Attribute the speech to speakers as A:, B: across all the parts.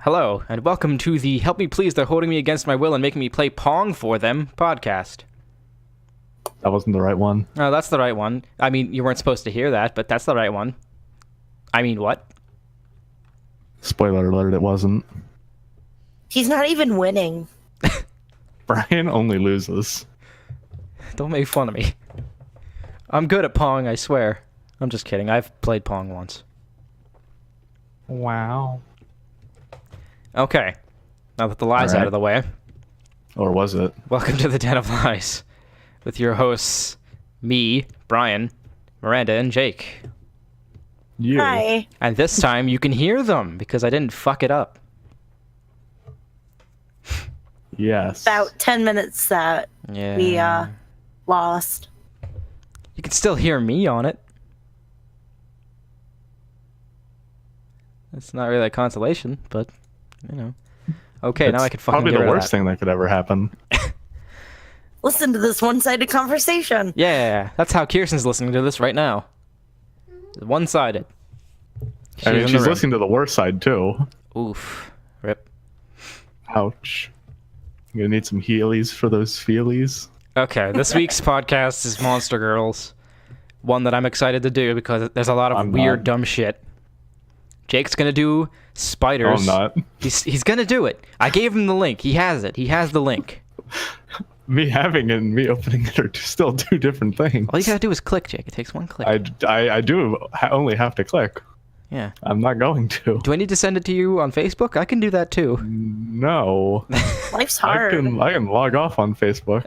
A: Hello, and welcome to the Help Me Please, They're Holding Me Against My Will and Making Me Play Pong for Them podcast.
B: That wasn't the right one.
A: No, that's the right one. I mean, you weren't supposed to hear that, but that's the right one. I mean, what?
B: Spoiler alert, it wasn't.
C: He's not even winning.
B: Brian only loses.
A: Don't make fun of me. I'm good at Pong, I swear. I'm just kidding. I've played Pong once.
B: Wow.
A: Okay. Now that the lie's out of the way,
B: Or was it?
A: welcome to the Den of Lies with your hosts, me, Brian, Miranda, and Jake.
B: You.
C: Hi.
A: And this time you can hear them because I didn't fuck it up.
B: Yes.
C: About 10 minutes that
A: Yeah.
C: we lost.
A: You can still hear me on it. It's not really a consolation, but, you know. Okay, now I can fucking
B: probably
A: get
B: the
A: rid of
B: worst
A: that.
B: thing that could ever happen.
C: Listen to this one-sided conversation.
A: Yeah, that's how Kirsten's listening to this right now. One-sided.
B: I mean,
A: in the
B: she's
A: room.
B: listening to the worst side too.
A: Oof. Rip.
B: Ouch. I'm gonna need some healies for those feelies.
A: Okay, this week's podcast is Monster Girls. One that I'm excited to do because there's a lot of
B: I'm
A: weird,
B: not.
A: dumb shit. Jake's gonna do spiders.
B: No, I'm not.
A: He's gonna do it. I gave him the link. He has it. He has the link.
B: Me having it and me opening it are still two different things.
A: All you gotta do is click, Jake. It takes one click.
B: I do only have to click.
A: Yeah.
B: I'm not going to.
A: Do I need to send it to you on Facebook? I can do that too.
B: No.
C: Life's
B: I
C: hard.
B: can log off on Facebook.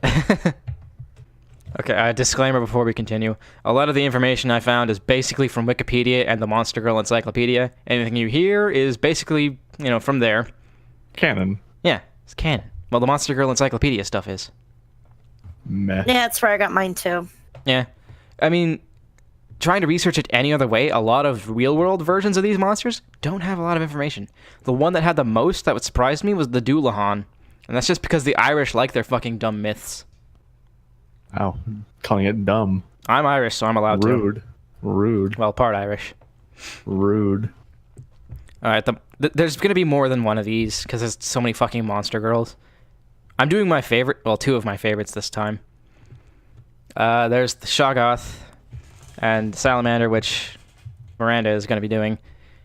A: Okay, disclaimer before we continue. A lot of the information I found is basically from Wikipedia and the Monster Girl Encyclopedia. Anything you hear is basically, from there.
B: Canon.
A: Yeah, it's canon. Well, the Monster Girl Encyclopedia stuff is.
B: Meh.
C: Yeah, that's where I got mine too.
A: Yeah. I mean, trying to research it any other way, a lot of real-world versions of these monsters don't have a lot of information. The one that had the most that would surprise me was the Dullahan. And that's just because the Irish like their fucking dumb myths.
B: Wow. Calling it dumb.
A: I'm Irish, so I'm allowed to.
B: Rude.
A: Well, part Irish.
B: Rude.
A: All right, there's going to be more than one of these because there's so many fucking Monster Girls. I'm doing my favorite, well, two of my favorites this time. There's the Shoggoth and Salamander, which Miranda is going to be doing.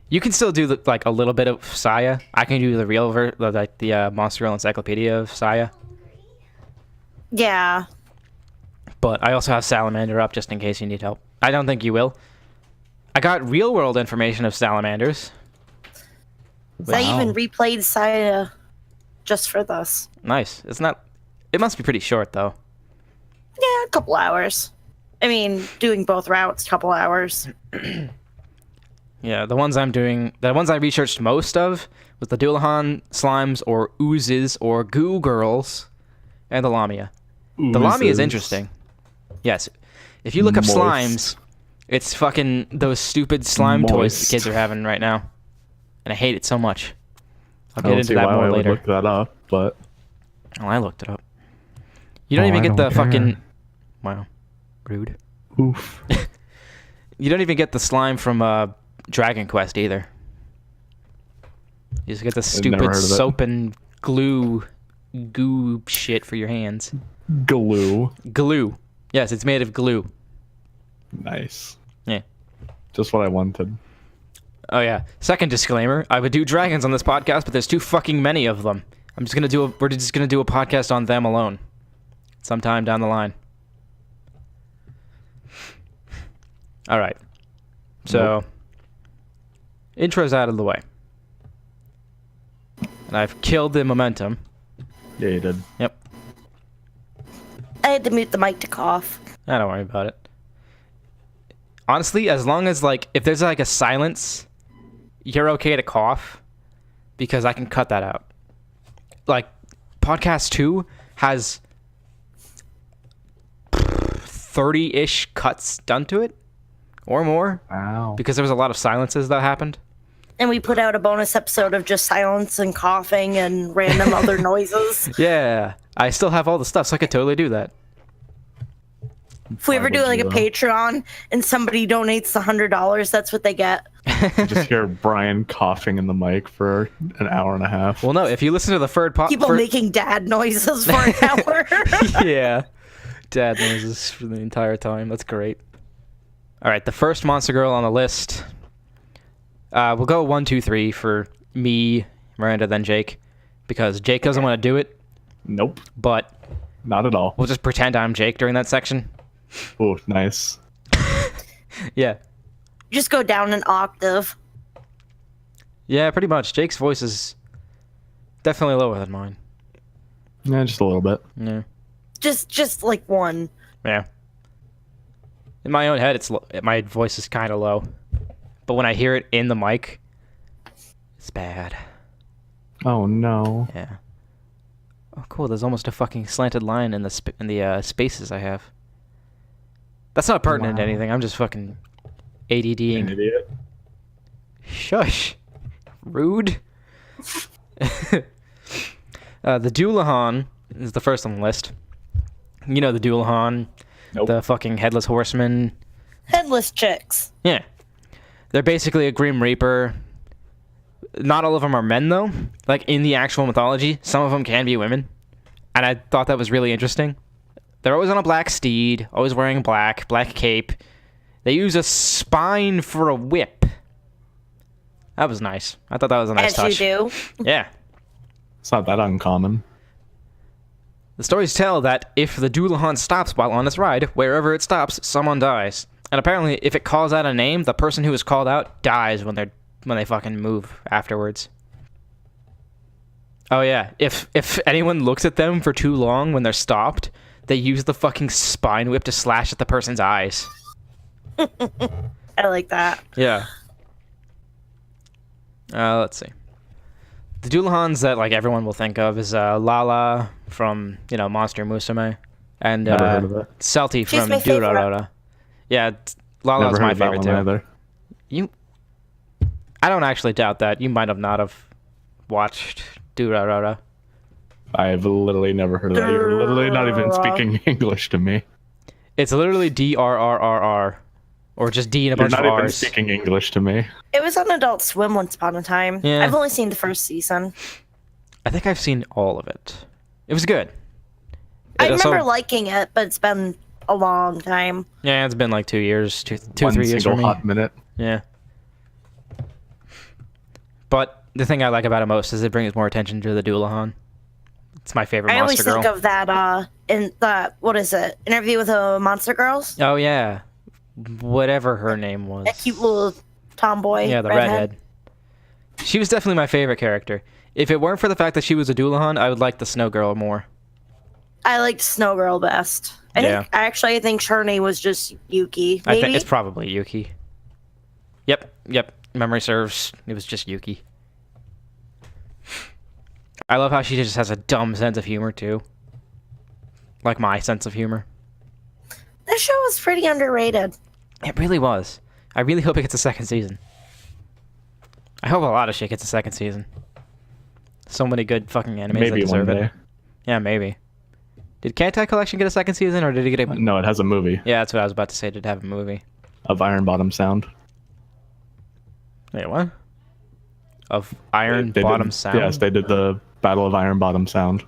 A: You can still do a little bit of Saya. I can do the real the Monster Girl Encyclopedia of Saya.
C: Yeah.
A: But I also have Salamander up just in case you need help. I don't think you will. I got real world information of salamanders.
C: So I even replayed Saya just for this.
A: Nice. It must be pretty short though.
C: Yeah, a couple hours. I mean, doing both routes, couple hours.
A: Yeah, the ones I researched most of was the Dullahan slimes or oozes or goo girls and the Lamia. The Lamia is interesting. Yes. If you look up
B: Moist.
A: slimes, it's fucking those stupid slime toys
B: Moist.
A: the kids are having right now. And I hate it so much. I'll
B: I
A: get
B: don't
A: into
B: see
A: that
B: why
A: more
B: I would
A: later.
B: look that up, but
A: Oh, I looked it up. You don't
B: Oh,
A: even
B: I
A: get the
B: don't care.
A: fucking... Wow. Rude.
B: oof.
A: You don't even get the slime from Dragon Quest either. You just get the
B: never
A: stupid
B: heard of it.
A: soap and goo shit for your hands.
B: Glue.
A: Glue. Yes, it's made of glue.
B: Nice.
A: Yeah.
B: Just what I wanted.
A: Oh yeah. Second disclaimer: I would do dragons on this podcast, but there's too fucking many of them. We're just gonna do a podcast on them alone, sometime down the line. All right. So, intro's out of the way, and I've killed the momentum.
B: Yeah, you did.
A: Yep.
C: I had to mute the mic to cough.
A: Don't worry about it. Honestly, as long as if there's a silence, you're okay to cough, because I can cut that out. Podcast 2 has 30-ish cuts done to it, or more,
B: Wow.
A: because there was a lot of silences that happened.
C: And we put out a bonus episode of just silence and coughing and random other noises.
A: Yeah, I still have all the stuff, so I could totally do that.
C: If we
B: Why
C: ever do
B: would
C: like
B: you,
C: a
B: though?
C: Patreon and somebody donates $100, that's what they get.
B: Just hear Brian coughing in the mic for an hour and a half.
A: Well, no, if you listen to the third
C: People making dad noises for an hour.
A: Yeah. Dad noises for the entire time. That's great. All right, the first monster girl on the list. We'll go 1, 2, 3 for me, Miranda, then Jake, because Jake doesn't want to do it,
B: Nope,
A: but
B: not at all.
A: we'll just pretend I'm Jake during that section.
B: Oh, nice.
A: Yeah.
C: Just go down an octave.
A: Yeah, pretty much. Jake's voice is definitely lower than mine.
B: Yeah, just a little bit.
A: Yeah.
C: Just like one.
A: Yeah. In my own head, my voice is kind of low, but when I hear it in the mic, it's bad.
B: Oh no.
A: Yeah. Oh, cool. There's almost a fucking slanted line in the spaces I have. That's not pertinent to
B: Wow.
A: anything. I'm just fucking
B: An
A: ADDing.
B: idiot.
A: Shush. Rude. The Dullahan is the first on the list. You know the Dullahan,
B: Nope.
A: the fucking headless horseman.
C: Headless chicks.
A: Yeah. They're basically a Grim Reaper. Not all of them are men, though. Like, in the actual mythology, some of them can be women. And I thought that was really interesting. They're always on a black steed, always wearing black cape. They use a spine for a whip. That was nice. I thought that was a nice
C: As
A: touch.
C: you do.
A: Yeah.
B: It's not that uncommon.
A: The stories tell that if the Dullahan stops while on its ride, wherever it stops, someone dies. And apparently, if it calls out a name, the person who is called out dies when they fucking move afterwards. Oh yeah, if anyone looks at them for too long when they're stopped, they use the fucking spine whip to slash at the person's eyes.
C: I like that.
A: Yeah. Let's see. The Dullahans that like everyone will think of is Lala from Monster Musume, and
B: Never heard of it.
A: Salty
C: She's
A: from
C: my favorite.
A: Durarara. Yeah, Lala's
B: Never heard
A: my
B: of that
A: favorite
B: one
A: too.
B: either.
A: I don't actually doubt that. You might have not have watched Durarara.
B: I've literally never heard of that. You're literally not even speaking English to me.
A: It's literally DRRRR, or just D and a
B: You're
A: bunch
B: not
A: of
B: even
A: R's.
B: speaking English to me.
C: It was on Adult Swim once upon a time.
A: Yeah.
C: I've only seen the first season.
A: I think I've seen all of it. It was good.
C: I
A: It also-
C: remember liking it, but it's been a long time.
A: Yeah, it's been like 2 years, two,
B: One
A: 3 years for
B: single
A: me.
B: hot minute.
A: Yeah. But the thing I like about it most is it brings more attention to the Dullahan. It's my favorite
C: I always
A: monster girl.
C: think of that in the what is it? Interview with the Monster Girls.
A: Oh yeah, whatever her name was.
C: That cute little tomboy.
A: Yeah, the redhead. She was definitely my favorite character. If it weren't for the fact that she was a Dullahan, I would like the Snow Girl more.
C: I liked Snow Girl best. I think Sherney was just Yuki.
A: I
C: Maybe.
A: think it's probably Yuki. Yep. Memory serves. It was just Yuki. I love how she just has a dumb sense of humor too. Like my sense of humor.
C: This show was pretty underrated.
A: It really was. I really hope it gets a second season. I hope a lot of shit gets a second season. So many good fucking animes that
B: Maybe one
A: deserve
B: day.
A: it. Yeah, maybe. Did Kantai Collection get a second season, or did it get a...
B: No, it has a movie
A: Yeah, that's what I was about to say. Did it have a movie?
B: of Iron Bottom Sound.
A: Wait, what? Of Iron
B: They
A: Bottom
B: did,
A: Sound?
B: Yes, they did the Battle of Iron Bottom Sound.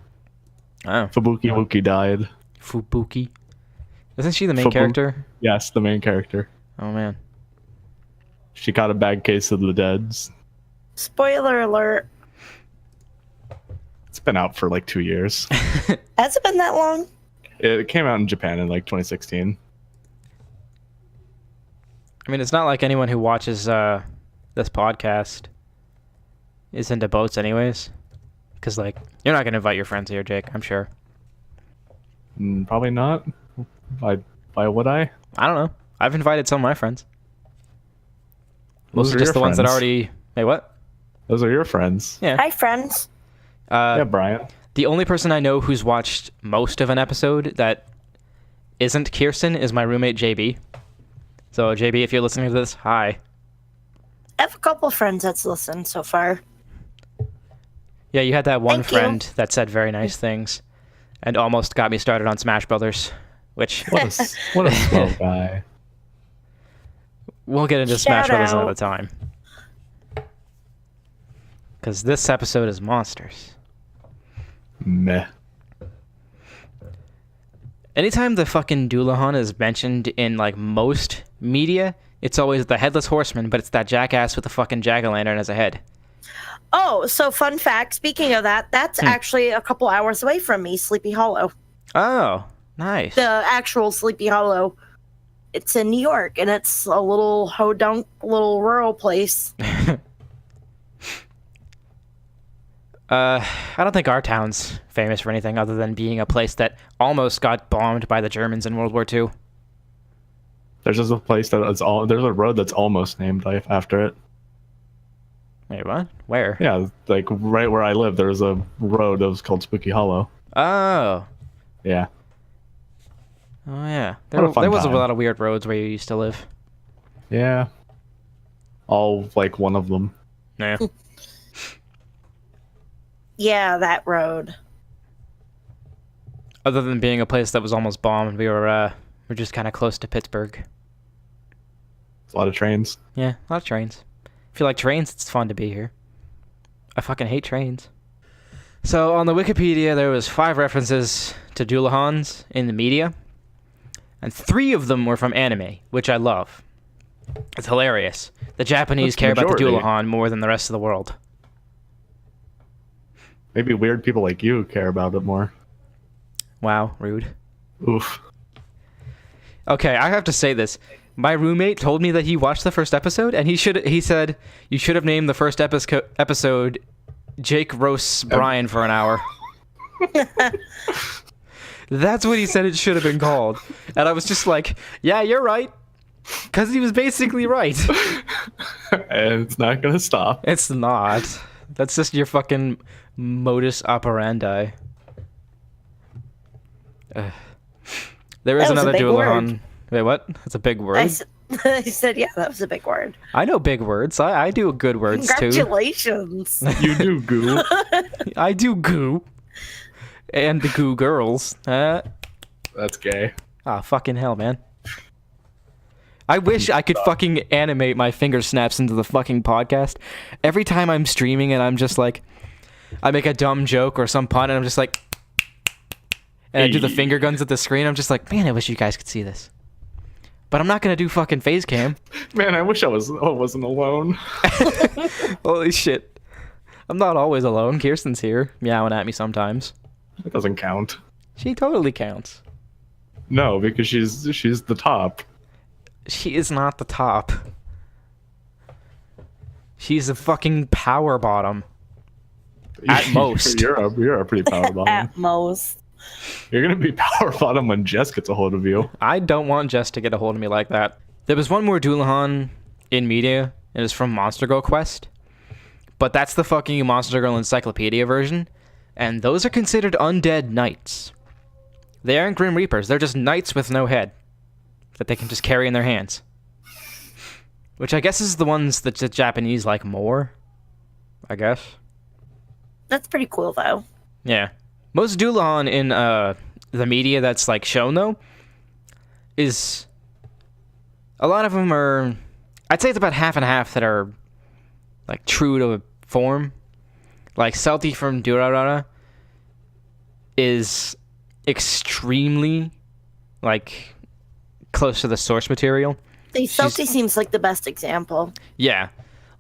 A: Oh,
B: Fubuki Wuki died.
A: Fubuki. Isn't she the main
B: Fubu-
A: character?
B: Yes, the main character.
A: Oh, man.
B: She caught a bad case of the deads.
C: Spoiler alert.
B: It's been out for like 2 years.
C: Has it been that long?
B: It came out in Japan in like 2016.
A: I mean, it's not like anyone who watches this podcast is into boats anyways. Because, like, you're not going to invite your friends here, Jake, I'm sure.
B: Probably not. Why would I?
A: I don't know. I've invited some of my friends.
B: Those
A: Mostly
B: are
A: just
B: your
A: the ones that
B: friends.
A: already... Wait, what?
B: Those are your friends.
A: Yeah.
C: Hi, friends.
B: Yeah, Brian.
A: The only person I know who's watched most of an episode that isn't Kirsten is my roommate, JB. So, JB, if you're listening to this, hi.
C: I have a couple friends that's listened so far.
A: Yeah, you had that one
C: Thank you.
A: friend that said very nice things and almost got me started on Smash Brothers. which
B: What a swell guy.
A: we'll get into Smash
C: Shout
A: Brothers
C: out.
A: another time. Because this episode is monsters.
B: Meh.
A: Anytime the fucking Dullahan is mentioned in, like, most media, it's always the Headless Horseman, but it's that jackass with the fucking jack-o'-lantern as a head.
C: Oh, so fun fact. Speaking of that, that's actually a couple hours away from me, Sleepy Hollow.
A: Oh, nice.
C: The actual Sleepy Hollow. It's in New York, and it's a little ho-dunk, little rural place.
A: I don't think our town's famous for anything other than being a place that almost got bombed by the Germans in World War II.
B: There's just a place that is there's a road that's almost named after it.
A: Wait, what? Where?
B: Yeah, like right where I live, there's a road that was called Spooky Hollow.
A: Oh.
B: Yeah.
A: Oh, yeah.
B: What a fun
A: There was a
B: time.
A: lot of weird roads where you used to live.
B: Yeah. All like one of them.
A: Yeah.
C: Yeah, that road.
A: Other than being a place that was almost bombed, we're just kind of close to Pittsburgh.
B: It's a lot of trains.
A: Yeah, a lot of trains. If you like trains, it's fun to be here. I fucking hate trains. So on the Wikipedia, there was 5 references to Dullahans in the media, and 3 of them were from anime, which I love. It's hilarious. The Japanese
B: That's the
A: care about the
B: majority.
A: Dullahan more than the rest of the world.
B: Maybe weird people like you care about it more.
A: Wow, rude.
B: Oof.
A: Okay, I have to say this. My roommate told me that he watched the first episode, and he said you should have named the first episode Jake roasts Brian for an hour. That's what he said it should have been called. And I was just like, yeah, you're right. Because he was basically right.
B: And it's not gonna stop.
A: It's not. That's just your fucking modus operandi. There is
C: That was a
A: another
C: big
A: Dullahan.
C: word.
A: Wait, what? That's a big word.
C: I said, yeah, that was a big word.
A: I know big words. I do good words too.
C: Congratulations.
B: You do, goo.
A: I do goo. And the goo girls.
B: That's gay.
A: Fucking hell, man. I wish I could fucking animate my finger snaps into the fucking podcast. Every time I'm streaming and I'm just like, I make a dumb joke or some pun and I'm just like, and I do the
B: Hey.
A: finger guns at the screen. I'm just like, man, I wish you guys could see this. But I'm not gonna do fucking phase cam.
B: Man, I wish I wasn't alone.
A: Holy shit. I'm not always alone. Kirsten's here, meowing at me sometimes.
B: It doesn't count.
A: She totally counts.
B: No, because she's the top.
A: She is not the top. She's a fucking power bottom. At most.
B: You're a pretty power bottom.
C: At most.
B: You're gonna be power bottom when Jess gets a hold of you.
A: I don't want Jess to get a hold of me like that. There was one more Dullahan in media. It was from Monster Girl Quest. But that's the fucking Monster Girl Encyclopedia version. And those are considered undead knights. They aren't Grim Reapers. They're just knights with no head. That they can just carry in their hands. Which I guess is the ones that the Japanese like more. I guess.
C: That's pretty cool, though.
A: Yeah. Most Dullahan in the media that's like shown though is a lot of them are, I'd say it's about half and half that are like true to form. Like Salty from Durarara is extremely like close to the source material.
C: Salty seems like the best example.
A: Yeah.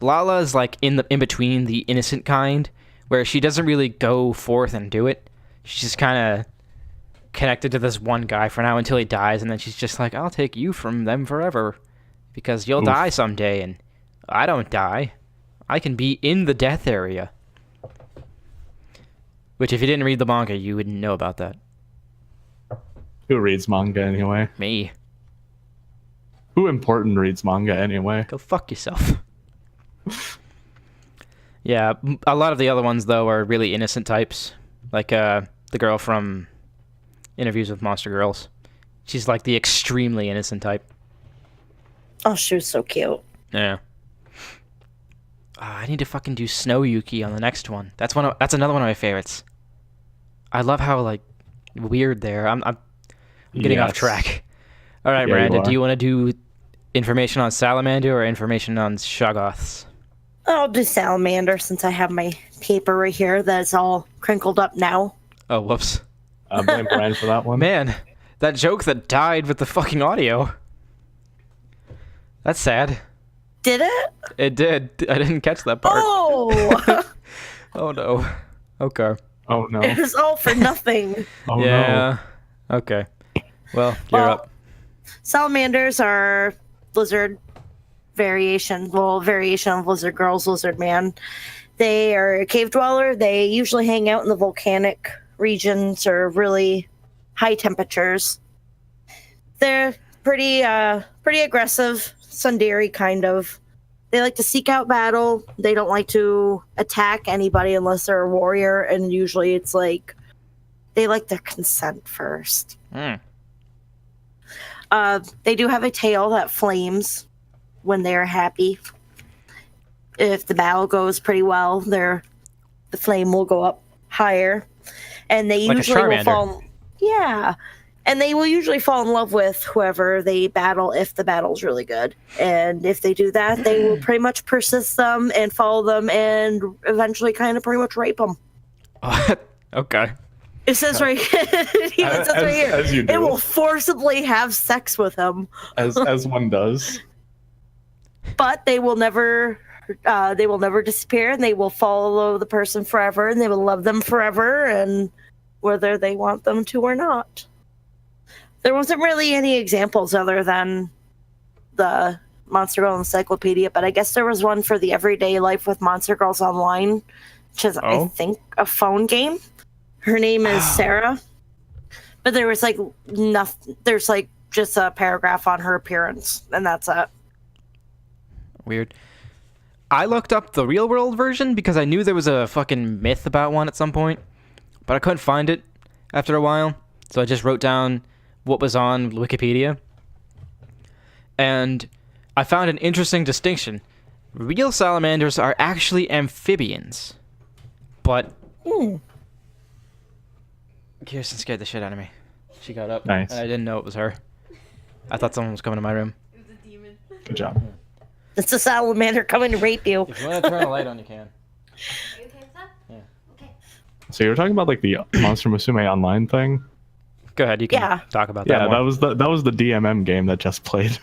A: Lala is like in between the innocent kind, where she doesn't really go forth and do it. She's just kind of connected to this one guy for now until he dies, and then she's just like, I'll take you from them forever, because you'll die someday, and I don't die. I can be in the death area. Which, if you didn't read the manga, you wouldn't know about that.
B: Who reads manga anyway?
A: Me.
B: Who important reads manga anyway?
A: Go fuck yourself. Yeah, a lot of the other ones, though, are really innocent types. Like, the girl from Interviews with Monster Girls. She's, like, the extremely innocent type.
C: Oh, she was so cute.
A: Yeah. I need to fucking do Snow Yuki on the next one. That's another one of my favorites. I love how, like, weird they are. I'm I'm getting off
B: Yes.
A: track. All right,
B: Yeah, you
A: Miranda,
B: are.
A: do you want to do information on Salamander or information on Shoggoths?
C: I'll do Salamander since I have my paper right here that's all crinkled up now.
A: Oh, whoops.
B: Blame Brian for that one.
A: Man, that joke that died with the fucking audio. That's sad.
C: Did it?
A: It did. I didn't catch that part.
C: Oh!
A: Oh no. Okay.
B: Oh no.
C: It was all for nothing.
B: Oh
A: Yeah. Okay. Well, you're
C: Well,
A: up.
C: Salamanders are lizard variation of lizard girls, lizard man. They are a cave dweller. They usually hang out in the volcanic regions or really high temperatures. They're pretty aggressive, tsundere kind of. They like to seek out battle. They don't like to attack anybody unless they're a warrior, and usually it's like they like their consent first.
A: Mm.
C: They do have a tail that flames when they're happy. If the battle goes pretty well, the flame will go up higher, and they
A: Like a
C: usually will
A: Charmander.
C: fall. Yeah, and they will usually fall in love with whoever they battle if the battle's really good. And if they do that, they will pretty much persist them and follow them, and eventually kind of pretty much rape them.
A: Okay.
C: It says right, it even says right here.
B: As you do.
C: It will forcibly have sex with him.
B: As one does.
C: But they will never disappear, and they will follow the person forever, and they will love them forever, and whether they want them to or not. There wasn't really any examples other than the Monster Girl Encyclopedia, but I guess there was one for the Everyday Life with Monster Girls Online, which is, I
A: Oh.
C: think, a phone game. Her name is Sarah. But there was like nothing. There's like just a paragraph on her appearance, and that's it.
A: Weird. I looked up the real world version because I knew there was a fucking myth about one at some point, but I couldn't find it after a while. So I just wrote down what was on Wikipedia. And I found an interesting distinction. Real salamanders are actually amphibians. But Kirsten scared the shit out of me. She got up,
B: Nice.
A: and I didn't know it was her. I thought someone was coming to my room.
D: It was a demon.
B: Good job.
C: It's a salamander coming to rape you.
A: If you want to turn a light on, you can.
D: Are you okay with that?
A: Yeah.
D: Okay.
B: So you were talking about like the Monster Musume Online thing?
A: Go ahead, you can
C: Yeah.
A: talk about that
B: Yeah,
A: more.
B: that was the DMM game that just played.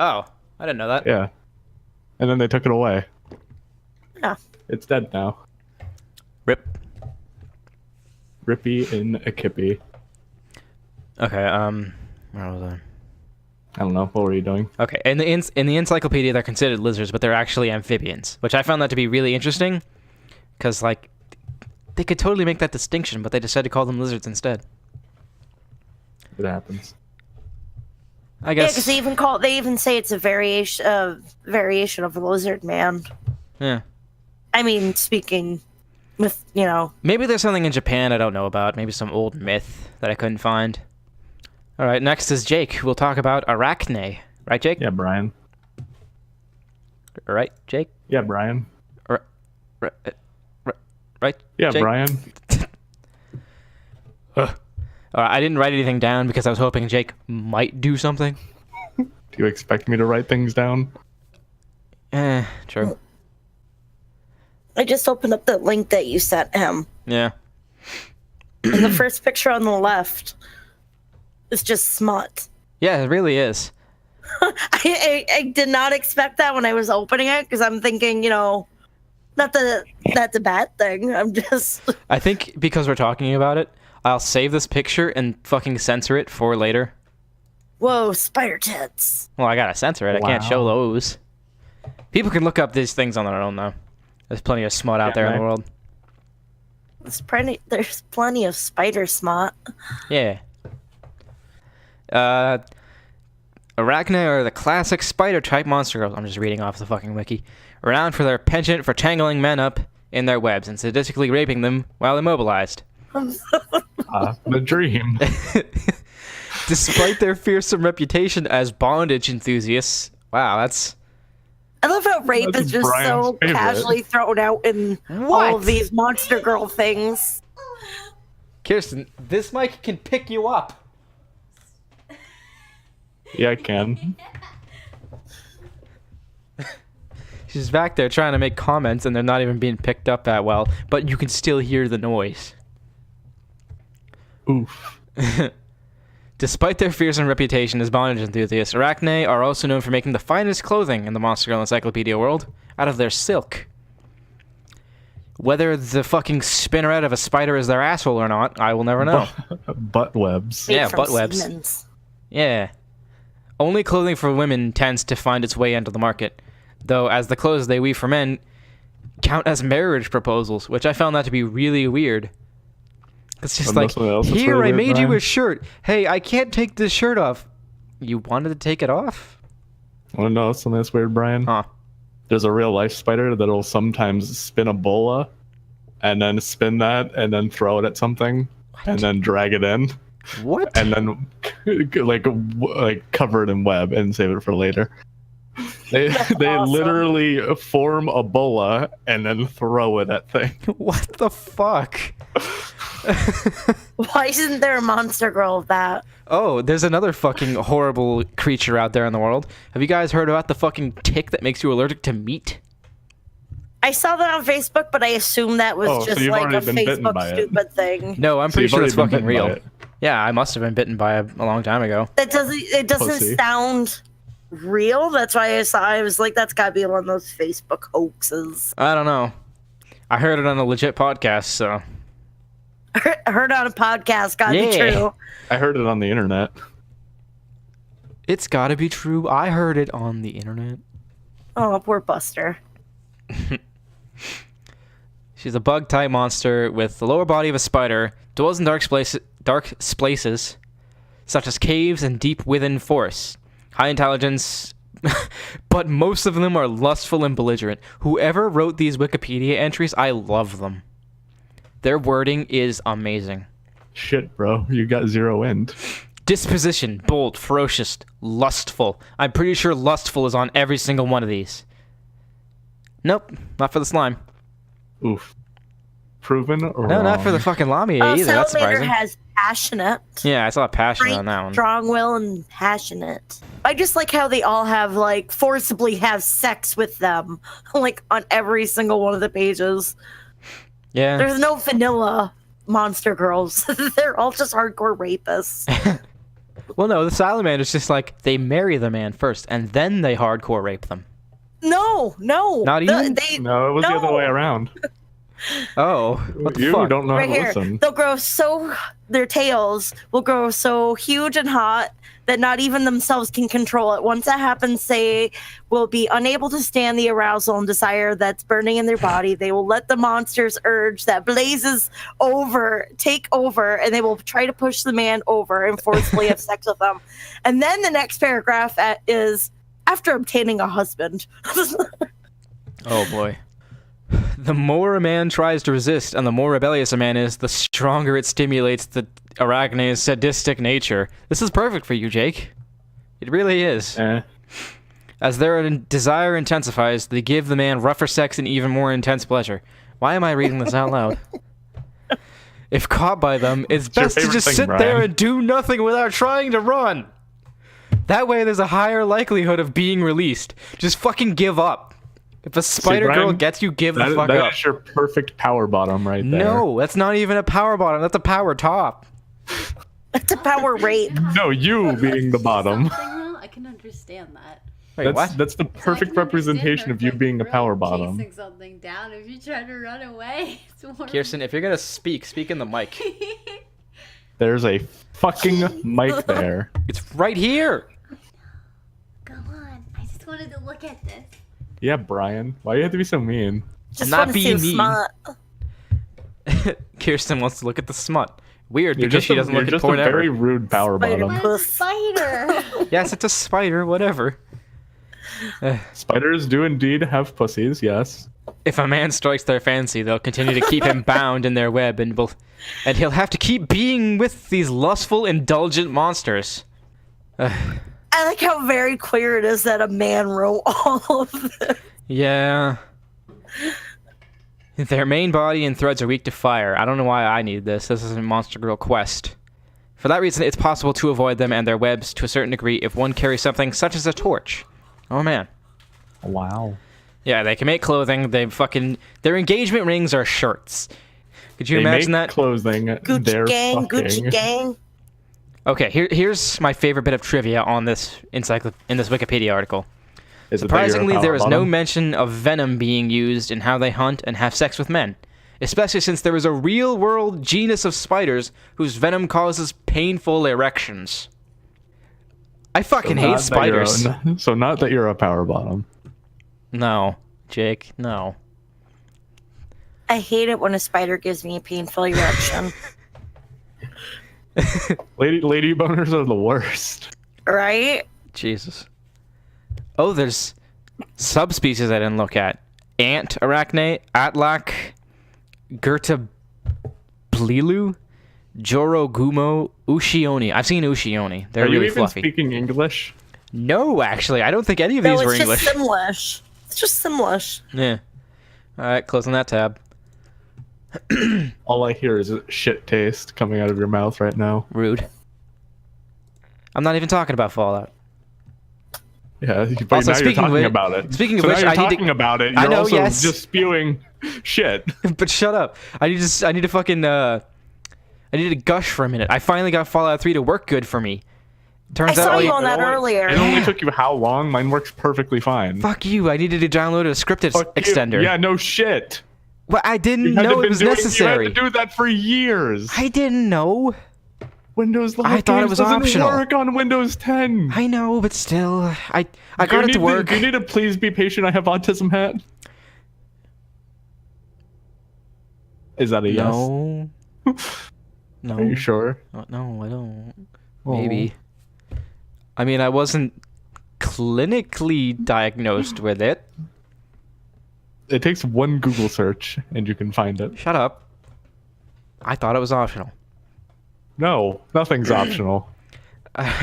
A: Oh, I didn't know that.
B: Yeah. And then they took it away.
C: Yeah.
B: It's dead now.
A: Rip.
B: Rippy in a kippy.
A: Okay, where was I?
B: I don't know. What were you doing?
A: Okay, in the encyclopedia, they're considered lizards, but they're actually amphibians, which I found that to be really interesting, because like they could totally make that distinction, but they decided to call them lizards instead.
B: It happens.
A: I
C: Yeah,
A: guess.
C: because they even say it's a variation of the lizard man.
A: Yeah.
C: I mean, speaking with
A: Maybe there's something in Japan I don't know about. Maybe some old myth that I couldn't find. All right, next is Jake. We'll talk about Arachne. Right, Jake?
B: Yeah, Brian.
A: Right, Jake?
B: Yeah, Brian.
A: Right?
B: Yeah,
A: Jake?
B: Brian.
A: All right, I didn't write anything down because I was hoping Jake might do something.
B: Do you expect me to write things down?
A: True.
C: I just opened up the link that you sent him,
A: Yeah.
C: and the first picture on the left is just smut.
A: Yeah, it really is.
C: I did not expect that when I was opening it because I'm thinking, not that that's a bad thing. I'm just
A: I think because we're talking about it, I'll save this picture and fucking censor it for later.
C: whoa, spider tits.
A: Well, I gotta censor it. I can't show
B: Wow.
A: those. People can look up these things on their own, though. There's plenty of smut out
B: Yeah,
A: there in
B: right.
A: the world.
C: There's plenty of spider smut.
A: Yeah. Arachne are the classic spider-type monster girls. I'm just reading off the fucking wiki. Renowned for their penchant for tangling men up in their webs and sadistically raping them while immobilized.
B: The dream.
A: Despite their fearsome reputation as bondage enthusiasts. Wow, that's...
C: I love how rape
B: That's
C: is just
B: Brian's
C: so
B: favorite.
C: casually thrown out in
A: What?
C: all of these monster girl things.
A: Kirsten, this mic can pick you up.
B: Yeah, I can.
A: She's back there trying to make comments, and they're not even being picked up that well, but you can still hear the noise.
B: Oof.
A: Despite their fearsome reputation as bondage enthusiasts, Arachne are also known for making the finest clothing in the Monster Girl Encyclopedia world out of their silk. Whether the fucking spinneret of a spider is their asshole or not, I will never know.
B: Butt webs.
C: Made
A: Yeah,
C: from
A: butt webs.
C: Siemens.
A: Yeah. Only clothing for women tends to find its way into the market, though as the clothes they weave for men count as marriage proposals, which I found that to be really weird. It's just like, here, I made you a shirt. Hey, I can't take this shirt off. You wanted to take it off?
B: Want to know something that's weird, Brian?
A: Huh.
B: There's a real life spider that'll sometimes spin a bola, and then spin that, and then throw it at something, and then drag it in,
A: What?
B: and then like cover it in web and save it for later. They
C: awesome.
B: literally form a bola and then throw it at things.
A: What the fuck?
C: Why isn't there a monster girl of that?
A: Oh, there's another fucking horrible creature out there in the world. Have you guys heard about the fucking tick that makes you allergic to meat?
C: I saw that on Facebook, but I assumed that was
B: Oh, so
C: just
B: you've
C: like a
B: already been bitten
C: Facebook
B: by it.
C: stupid thing.
A: No, I'm
B: So
A: pretty
B: you've
A: sure
B: already
A: it's
B: been
A: fucking
B: bitten by
A: real.
B: it.
A: Yeah, I must have been bitten by it a long time ago.
C: It doesn't
B: Pussy.
C: sound real. That's why I was like, that's gotta be one of those Facebook hoaxes.
A: I don't know. I heard it on a legit podcast, so...
C: I heard on a podcast, gotta be
A: Yeah.
C: true.
B: I heard it on the internet.
A: It's gotta be true. I heard it on the internet.
C: Oh, poor Buster.
A: She's a bug-type monster with the lower body of a spider, dwells in dark places, such as caves and deep within forests. High intelligence, but most of them are lustful and belligerent. Whoever wrote these Wikipedia entries, I love them. Their wording is amazing.
B: Shit, bro. You got zero end.
A: Disposition, bold, ferocious, lustful. I'm pretty sure lustful is on every single one of these. Nope, not for the slime.
B: Oof. Proven or
A: No,
B: wrong?
A: not for the fucking Lamia
C: Oh,
A: either. That's
C: Salamander
A: surprising.
C: has passionate.
A: Yeah, I saw passion
C: Frank,
A: on that one.
C: strong-willed and passionate. I just like how they all have like forcibly have sex with them, like on every single one of the pages.
A: Yeah.
C: There's no vanilla monster girls. They're all just hardcore rapists.
A: Well, no, the Salamander's just like, they marry the man first, and then they hardcore rape them.
C: No.
A: Not even?
B: No, it was the other way around.
A: Oh, what the
B: You
A: fuck?
B: don't know
C: Right
B: how to
C: here,
B: listen.
C: they'll grow their tails will grow so huge and hot that not even themselves can control it. Once that happens, they will be unable to stand the arousal and desire that's burning in their body. They will let the monster's urge that blazes over take over, and they will try to push the man over and forcefully have sex with them. And then the next paragraph is after obtaining a husband.
A: Oh, boy. The more a man tries to resist and the more rebellious a man is, the stronger it stimulates the Arachne's sadistic nature. This is perfect for you, Jake. It really is. As their desire intensifies, they give the man rougher sex and even more intense pleasure. Why am I reading this out loud? If caught by them, it's
B: your
A: best to
B: favorite
A: just
B: thing,
A: sit there
B: Brian.
A: and do nothing without trying to run. That way there's a higher likelihood of being released. Just fucking give up. If a spider girl
B: Brian,
A: gets you, give the
B: That
A: fuck up.
B: is your perfect power bottom right there.
A: No, that's not even a power bottom. That's a power top.
C: That's a power rape.
B: No, you being the bottom.
D: I can understand that.
A: Wait, what?
B: That's the perfect representation of you being a power bottom.
D: Chasing something down if you try to run away. It's more
A: Kirsten, if you're gonna speak in the mic.
B: There's a fucking mic there.
A: It's right here.
D: Go on. I just wanted to look at this.
B: Yeah, Brian. Why do you have to be so mean?
C: Just
A: Not
C: want to see
A: being
C: a
A: mean.
C: smut.
A: Kirsten wants to look at the smut. Weird,
B: You're
A: because
B: just
A: she doesn't
B: you're
A: look at
B: just a
A: porn ever.
B: very rude power
C: Spider
B: bottom.
D: What a spider!
A: Yes, it's a spider, whatever.
B: Spiders do indeed have pussies, yes.
A: If a man strikes their fancy, they'll continue to keep him bound in their web, and he'll have to keep being with these lustful, indulgent monsters.
C: I like how very clear it is that a man wrote all of this.
A: Yeah. Their main body and threads are weak to fire. I don't know why I need this. This is a Monster Girl quest. For that reason, it's possible to avoid them and their webs to a certain degree if one carries something such as a torch. Oh man.
B: Wow.
A: Yeah, they can make clothing. Their engagement rings are shirts. Could you imagine that?
B: Clothing.
C: Gucci gang, Gucci gang.
A: Okay, here's my favorite bit of trivia on this in this Wikipedia article. Surprisingly, there is no mention of venom being used in how they hunt and have sex with men, especially since there is a real-world genus of spiders whose venom causes painful erections. I fucking hate spiders.
B: So not that you're a power bottom.
A: No, Jake, no.
C: I hate it when a spider gives me a painful erection.
B: Lady boners are the worst.
C: Right?
A: Jesus. Oh, there's subspecies I didn't look at. Ant Arachne, Atlak, Gertablilu, Jorogumo, Ushioni. I've seen Ushioni. They're
B: Are you
A: really
B: even
A: fluffy.
B: speaking English?
A: No, actually, I don't think any of these were English.
C: Just Simlish. It's just Simlish.
A: Yeah. All right, closing that tab.
B: All I hear is shit taste coming out of your mouth right now.
A: Rude. I'm not even talking about Fallout.
B: Yeah, but
A: Also,
B: now you're talking
A: which-
B: about it.
A: speaking of
B: so
A: which,
B: now
A: I
B: you're
A: need to-
B: talking about it. You're
A: I know,
B: also
A: yes.
B: just spewing shit.
A: But shut up. I need to fucking I need to gush for a minute. I finally got Fallout 3 to work good for me. Turns
C: I
A: out
C: saw
A: all
C: you on that
B: It
C: earlier.
B: only took you how long? Mine works perfectly fine.
A: Fuck you. I needed to download a scripted
B: Fuck you.
A: extender.
B: Yeah, no shit.
A: Well, I didn't
B: You had
A: know
B: to
A: it
B: been
A: was
B: doing-
A: necessary.
B: You had to do that for years.
A: I didn't know.
B: Windows Live
A: I thought it
B: Games
A: was
B: doesn't
A: optional.
B: work on Windows 10.
A: I know, but still, I got it to work.
B: You need to please be patient. I have autism hat. Is that a yes?
A: No. No.
B: Are you sure?
A: No, I don't.
B: Oh.
A: Maybe. I mean, I wasn't clinically diagnosed with it.
B: It takes one Google search and you can find it.
A: Shut up. I thought it was optional.
B: No, nothing's optional.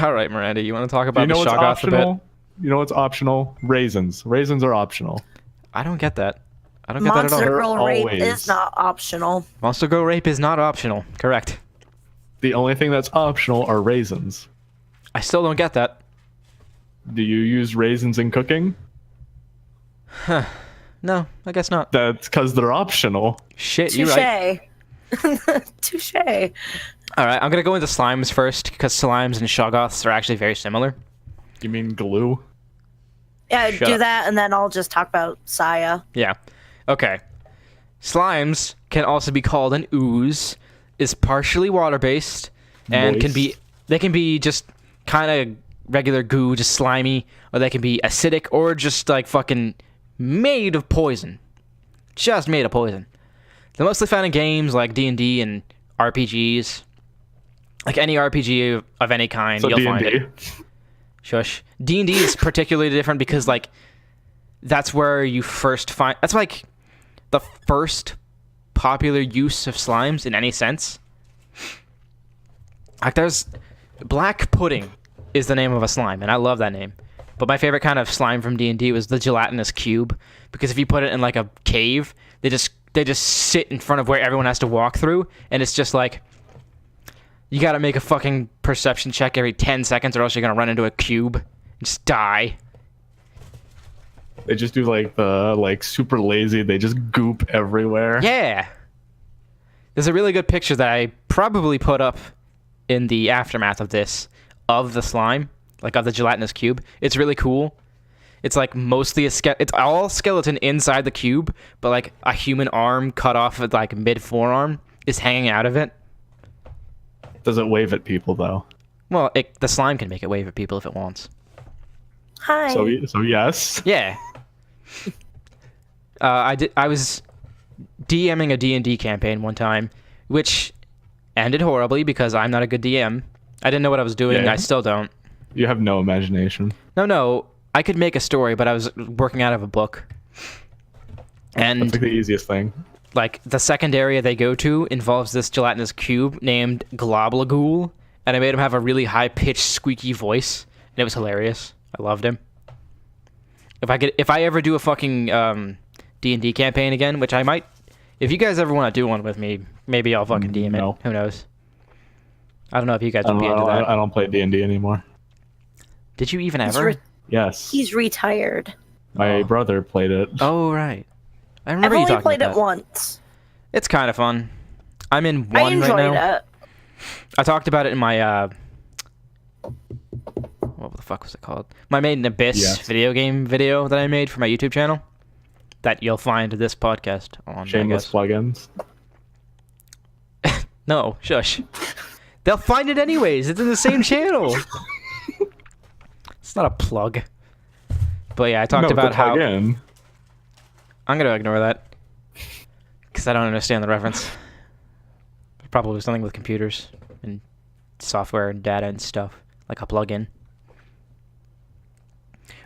A: All right, Miranda, you want to talk about
B: You know
A: the
B: what's
A: Shoggoths a bit?
B: optional? You know what's optional? Raisins. Raisins are optional.
A: I don't get that. I don't get that at all.
C: Monster
B: They're
C: Girl rape
B: always-
C: is not optional.
A: Monster Girl rape is not optional. Correct.
B: The only thing that's optional are raisins.
A: I still don't get that.
B: Do you use raisins in cooking?
A: No, I guess not.
B: That's because they're optional.
A: Shit, you're right.
C: Touche.
A: All right, I'm gonna go into slimes first because slimes and Shoggoths are actually very similar.
B: You mean glue?
C: Yeah,
A: Shut
C: do
A: up.
C: that, and then I'll just talk about Saya.
A: Yeah. Okay. Slimes can also be called an ooze, is partially water-based, and
B: Moist.
A: they can be just kind of regular goo, just slimy, or they can be acidic, or just like fucking made of poison. Just made of poison. They're mostly found in games like D&D and RPGs. Like any RPG of any kind,
B: So
A: you'll
B: D&D.
A: find it. Shush. D&D is particularly different because, like, that's where you first find... That's, like, the first popular use of slimes in any sense. Like, there's... Black Pudding is the name of a slime, and I love that name. But my favorite kind of slime from D&D was the gelatinous cube, because if you put it in, like, a cave, they just sit in front of where everyone has to walk through, and it's just, like... You gotta make a fucking perception check every 10 seconds or else you're gonna run into a cube and just die.
B: They just do the super lazy. They just goop everywhere.
A: Yeah! There's a really good picture that I probably put up in the aftermath of this, of the slime, like of the gelatinous cube. It's really cool. It's like mostly it's all skeleton inside the cube, but like a human arm cut off at like mid-forearm is hanging out of it.
B: Does it wave at people though?
A: Well, the slime can make it wave at people if it wants.
C: Hi.
B: So yes.
A: Yeah. I was DMing a D&D campaign one time, which ended horribly because I'm not a good DM. I didn't know what I was doing.
B: Yeah.
A: I still don't.
B: You have no imagination.
A: No. I could make a story, but I was working out of a book. And
B: That's like the easiest thing.
A: like the second area they go to involves this gelatinous cube named Globlagool, and I made him have a really high-pitched, squeaky voice, and it was hilarious. I loved him. If I ever do a fucking D&D campaign again, which I might, if you guys ever want to do one with me, maybe I'll fucking DM
B: No.
A: it. Who knows? I don't know if you guys
B: I
A: would be into that.
B: don't play D&D anymore.
A: Did you even
C: He's
A: ever?
B: Yes.
C: He's retired.
B: My brother played it.
A: Oh, right. I
C: I've
A: remember you
C: only
A: talking
C: played
A: about
C: it
A: that.
C: once.
A: It's kind of fun. I'm in
C: I
A: one
C: enjoyed
A: right now.
C: it.
A: I talked about it in my what the fuck was it called? My Made in Abyss video game video that I made for my YouTube channel. That you'll find this podcast on.
B: Shameless plugins.
A: No, shush. They'll find it anyways. It's in the same channel. It's not a plug. But yeah, I talked about how
B: Plug-in.
A: I'm gonna ignore that because I don't understand the reference. Probably something with computers and software and data and stuff, like a plug-in.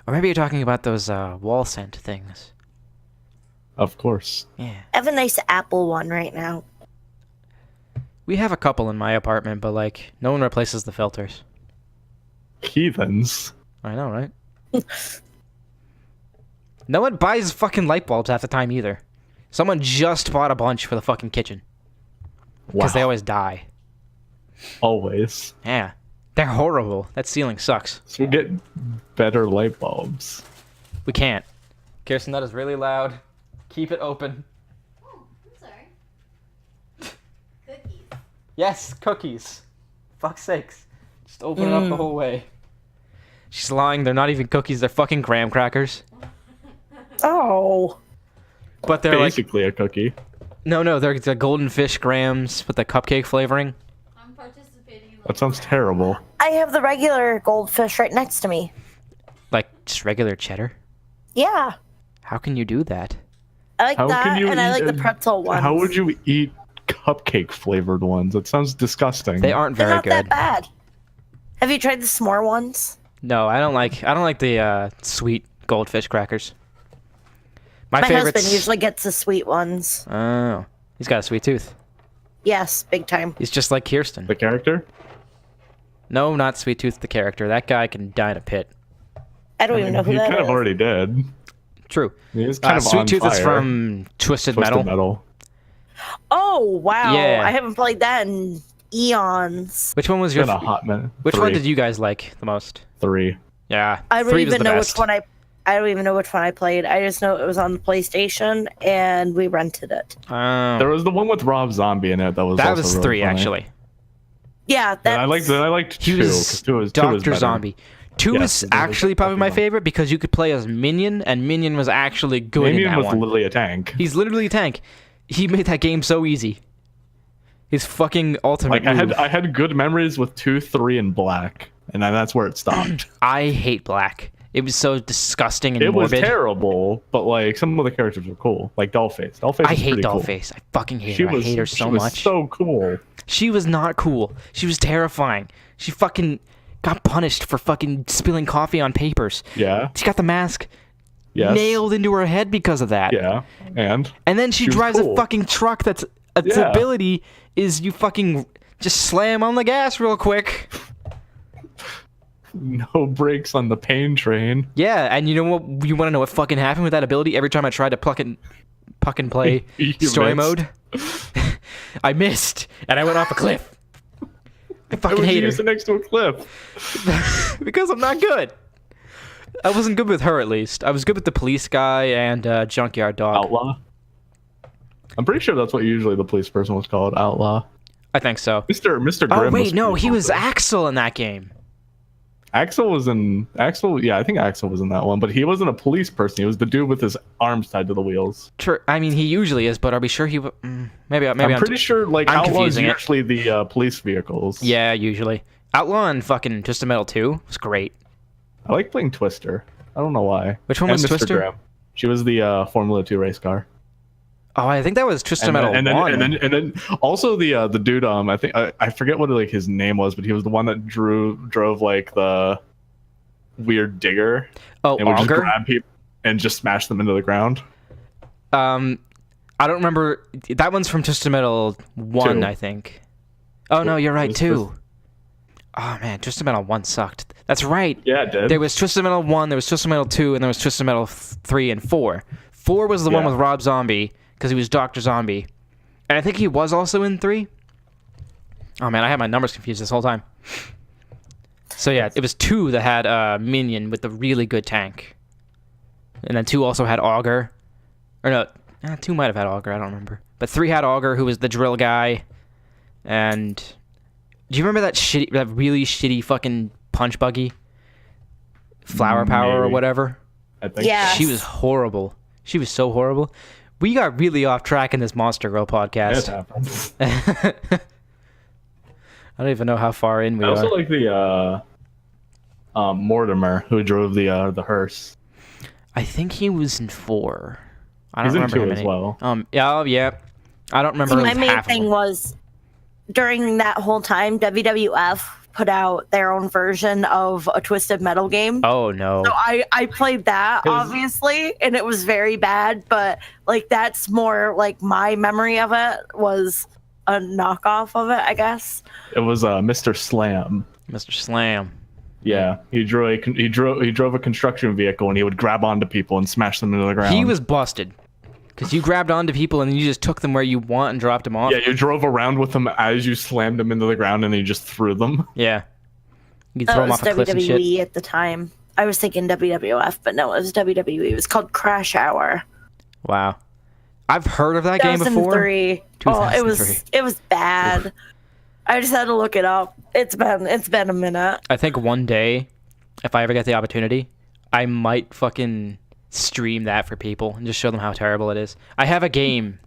A: Or maybe you're talking about those wall scent things.
B: Of course.
A: Yeah.
C: I have a nice Apple one right now.
A: We have a couple in my apartment, but like no one replaces the filters.
B: Heathens.
A: I know, right? No one buys fucking light bulbs half the time either. Someone just bought a bunch for the fucking kitchen. Because they always die.
B: Always.
A: Yeah. They're horrible. That ceiling sucks.
B: So we get better light bulbs.
A: We can't. Kirsten, that is really loud. Keep it open.
D: Oh, I'm sorry. Cookies.
A: Yes, cookies. Fuck's sakes. Just open it up the whole way. She's lying. They're not even cookies. They're fucking graham crackers.
C: Oh.
A: But they're like...
B: Basically a cookie.
A: No, they're the golden fish grahams with the cupcake flavoring.
D: I'm participating in
B: That sounds terrible.
C: I have the regular goldfish right next to me.
A: Like, just regular cheddar?
C: Yeah.
A: How can you do that?
C: I like that, and I like the pretzel ones.
B: How would you eat cupcake flavored ones? That sounds disgusting.
A: They aren't
C: They're
A: very
C: not
A: good.
C: that bad. Have you tried the s'more ones?
A: No, I don't like the sweet goldfish crackers. My
C: My
A: favorites...
C: husband usually gets the sweet ones.
A: Oh. He's got a sweet tooth.
C: Yes, big time.
A: He's just like Kirsten.
B: The character?
A: No, not Sweet Tooth the character. That guy can die in a pit.
C: I don't even know who
B: He
C: that
B: kind
C: is.
B: of already did.
A: True.
B: He is kind of
A: Sweet
B: on
A: Tooth
B: fire.
A: is from Twisted Metal.
C: Oh, wow.
A: Yeah.
C: I haven't played that in eons.
A: Which one was
B: It's
A: your...
B: been a hot minute.
A: Which one
B: Three.
A: did you guys like the most?
B: 3.
A: Yeah,
C: I don't
A: 3 was
C: even
A: the
C: know
A: best.
C: which one I don't even know which one I played. I just know it was on the PlayStation and we rented it.
A: Oh.
B: There was the one with Rob Zombie in it that was
A: That
B: also
A: was
B: really
A: 3,
B: funny.
A: actually.
C: Yeah,
B: And
C: that's...
B: I liked
A: He
B: 2,
A: was
B: 'cause 2 was
A: Dr.
B: better.
A: Zombie. 2
B: Yes,
A: is
B: that was
A: actually probably my
B: Dr.
A: favorite because you could play as Minion, and Minion was actually good in
B: Minion
A: that
B: was
A: one.
B: literally a tank.
A: He's literally a tank. He made that game so easy. His fucking ultimate
B: Like
A: move.
B: I had good memories with 2, 3, and Black, and then that's where it stopped.
A: I hate Black. It was so disgusting and
B: It was
A: morbid.
B: terrible, but like some of the characters were cool. Like Dollface. Dollface.
A: I
B: was
A: hate
B: pretty cool.
A: Dollface. I fucking hate her. I hate her so
B: she was
A: much.
B: So cool.
A: She was not cool. She was terrifying. She fucking got punished for fucking spilling coffee on papers.
B: Yeah.
A: She got the mask
B: Yes.
A: nailed into her head because of that.
B: Yeah. And
A: And then she
B: was
A: drives a
B: cool.
A: fucking truck that's its
B: Yeah.
A: ability is you fucking just slam on the gas real quick.
B: no brakes on the pain train.
A: Yeah, and you know what? You want to know what fucking happened with that ability? Every time I tried to puck and play
B: You
A: story
B: missed.
A: mode, I missed, and I went off a cliff. I
B: Why
A: fucking
B: would you
A: hate
B: use
A: her
B: it next to a cliff?
A: because I'm not good. I wasn't good with her, at least. I was good with the police guy and junkyard dog.
B: Outlaw. I'm pretty sure that's what usually the police person was called. Outlaw.
A: I think so.
B: Mr. Grimm.
A: Oh wait, no,
B: pretty
A: he
B: cool,
A: was
B: too.
A: Axel in that game.
B: Axel was in Axel. Yeah, I think Axel was in that one, but he wasn't a police person. He was the dude with his arms tied to the wheels.
A: True. I mean, he usually is, but are we sure he? Maybe
B: I'm
A: I'm
B: pretty sure like
A: I'm
B: Outlaw is
A: confusing it.
B: usually the police vehicles.
A: Yeah, usually. Outlaw and fucking Twisted Metal 2 was great.
B: I like playing Twister. I don't know why.
A: Which one
B: And
A: was
B: Mr.
A: Twister?
B: Grimm. She was the Formula 2 race car.
A: Oh, I think that was Twisted Metal 1.
B: And then also the dude I think I forget what like his name was, but he was the one that drove like the weird digger
A: Oh,
B: and would just
A: Auger?
B: grab people and just smash them into the ground.
A: I don't remember. That one's from Twisted Metal 1,
B: 2.
A: I think. Oh, no, you're right,
B: It was
A: 2. Oh, man, Twisted Metal 1 sucked. That's right.
B: Yeah, it did.
A: There was Twisted Metal 1, there was Twisted Metal 2, and there was Twisted Metal 3 and 4. 4 was the one
B: Yeah.
A: with Rob Zombie, because he was Dr. Zombie. And I think he was also in 3. Oh man, I had my numbers confused this whole time. So yeah, it was 2 that had minion with the really good tank, and then 2 also had augur, or no, 2 might have had augur. I don't remember, but 3 had augur, who was the drill guy. And do you remember that really shitty fucking punch buggy, flower power or whatever?
B: I think.
C: Yeah.
A: She was horrible. She was so horrible. We got really off track in this Monster Girl
B: It
A: podcast.
B: happens.
A: I don't even know how far in we
B: I also
A: are.
B: like the Mortimer who drove the hearse.
A: I think he was in 4. I don't
B: He's in
A: remember
B: 2
A: him
B: as
A: in
B: well.
A: Yeah. I don't remember.
C: See, my main
A: half of
C: thing
A: them.
C: was during that whole time, WWF put out their own version of a Twisted Metal game.
A: Oh no.
C: So I played that,
B: 'Cause-
C: obviously, and it was very bad, but like that's more like my memory of it was a knockoff of it, I guess.
B: It was Mr. Slam.
A: Mr. Slam.
B: Yeah, he drove a construction vehicle and he would grab onto people and smash them into the ground.
A: He was busted. Because you grabbed onto people and then you just took them where you want and dropped them off.
B: Yeah, you drove around with them as you slammed them into the ground and then you just threw them.
A: Yeah. You could
C: That
A: throw them
C: was
A: off a cliff and shit.
C: WWE at the time. I was thinking WWF, but no, it was WWE. It was called Crash Hour.
A: Wow. I've heard of that game before.
C: 2003. Oh, it
A: 2003.
C: was bad. I just had to look it up. It's been a minute.
A: I think one day, if I ever get the opportunity, I might fucking stream that for people and just show them how terrible it is. I have a game.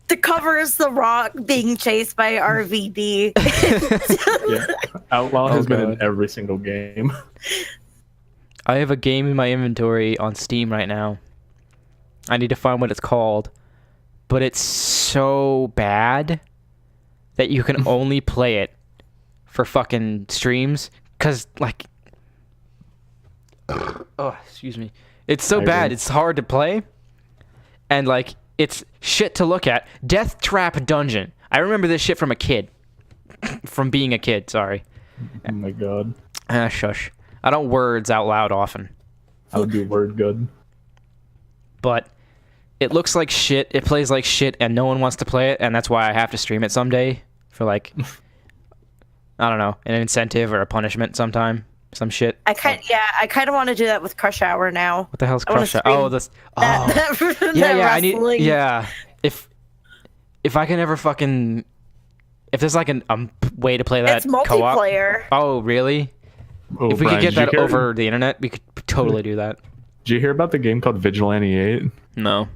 C: The cover is The Rock being chased by RVD.
B: Yeah. Outlaw has been in
A: God.
B: every single game.
A: I have a game in my inventory on Steam right now. I need to find what it's called. But it's so bad that you can only play it for fucking streams. Because, like... Oh, excuse me. It's so
B: I
A: bad,
B: agree.
A: it's hard to play. And, like, it's shit to look at. Death Trap Dungeon. I remember this shit from a kid. From being a kid, sorry.
B: Oh my god.
A: Shush. I don't words out loud often.
B: How would do word good?
A: But it looks like shit, it plays like shit, and no one wants to play it, and that's why I have to stream it someday for, like, I don't know, an incentive or a punishment sometime. Some shit.
C: I kind of want to do that with Crush Hour now.
A: What the hell's
C: I wanna
A: Crush?
C: stream
A: Oh, this. Oh,
C: That
A: yeah. I need.
C: wrestling.
A: Yeah. If I can ever fucking, if there's like a way to play that
C: It's
A: co-op.
C: multiplayer.
A: Oh, really?
B: Oh,
A: If we
B: Brian,
A: could get
B: did you
A: that
B: hear-
A: over the internet, we could totally do that.
B: Did you hear about the game called Vigilante 8?
A: No.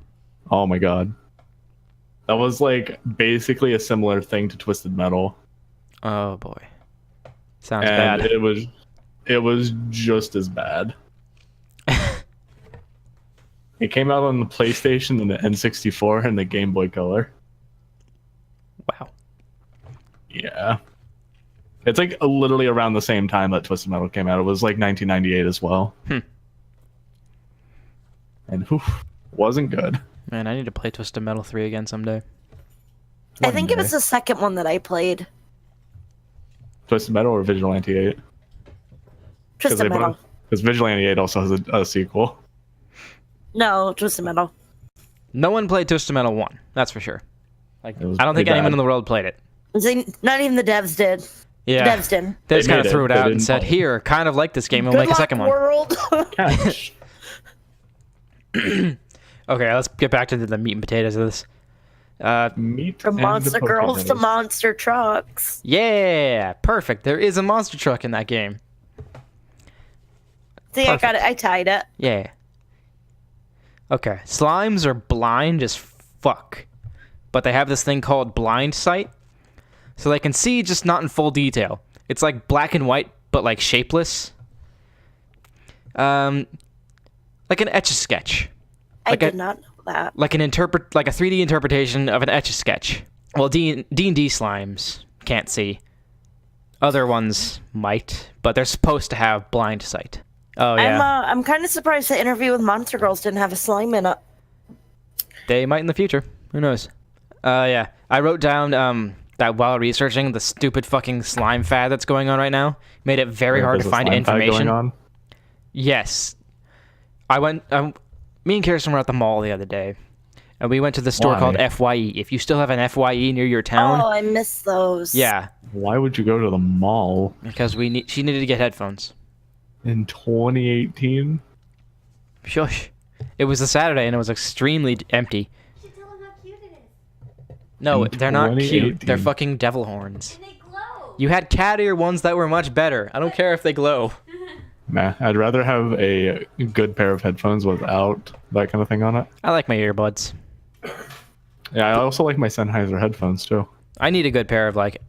B: Oh my god. That was like basically a similar thing to Twisted Metal.
A: Oh boy. Sounds
B: And
A: bad.
B: it was just as bad. It came out on the PlayStation and the N64 and the Game Boy Color.
A: Wow.
B: Yeah. It's like literally around the same time that Twisted Metal came out. It was like 1998 as well. And wasn't good.
A: Man, I need to play Twisted Metal 3 again someday.
C: I think it
B: One
C: was
B: day.
C: the second one that I played.
B: Twisted Metal or Vigilante 8?
C: Twisted Metal.
B: Because Vigilante 8 also has a sequel.
C: No, Twisted Metal.
A: No one played Twisted Metal 1. That's for sure. Like,
B: It was
A: I don't think
B: pretty
A: anyone
B: bad.
A: in the world played it.
C: See, not even the devs did.
A: Yeah.
C: The devs didn't.
A: They just
B: They
A: kind of
B: made
A: threw
B: it.
A: it
B: They
A: out and
B: didn't
A: said,
B: own it.
A: "Here, kind of like this game. We'll
C: Good
A: make a
C: luck,
A: second one."
C: world.
B: Catch.
A: Okay, let's get back to the meat and potatoes of this.
B: Meat
C: From
B: and
C: monster girls to
B: potatoes.
C: monster trucks.
A: Yeah, perfect. There is a monster truck in that game.
C: See, I got it. I tied it.
A: Yeah. Okay, slimes are blind as fuck, but they have this thing called blind sight, so they can see, just not in full detail. It's like black and white, but like shapeless. Like an Etch-a-Sketch.
C: I
A: Like
C: did
A: a-
C: not know that.
A: Like a 3D interpretation of an Etch-a-Sketch. Well, D&D slimes can't see. Other ones might, but they're supposed to have blind sight. Oh yeah,
C: I'm kind of surprised the interview with Monster Girls didn't have a slime in it.
A: they might in the future. Who knows? Yeah, I wrote down that while researching the stupid fucking slime fad that's going on right now. Made it very hard to
B: There's a
A: find
B: slime fight
A: information.
B: going on.
A: Yes. Me and Kirsten were at the mall the other day, And we went to the store
B: Why?
A: called FYE. If you still have an FYE near your town,
C: Oh, I miss those.
A: yeah,
B: Why would you go to the mall
A: because she needed to get headphones.
B: in 2018?
A: Shush. It was a Saturday and it was extremely empty.
D: You should tell them how cute it is.
A: No,
B: In
A: they're not cute. They're
B: 2018.
A: fucking devil horns.
D: And they glow.
A: You had cat ear ones that were much better. I don't care if they glow.
B: Nah, I'd rather have a good pair of headphones without that kind of thing on it.
A: I like my earbuds.
B: Yeah, I also like my Sennheiser headphones too.
A: I need a good pair of like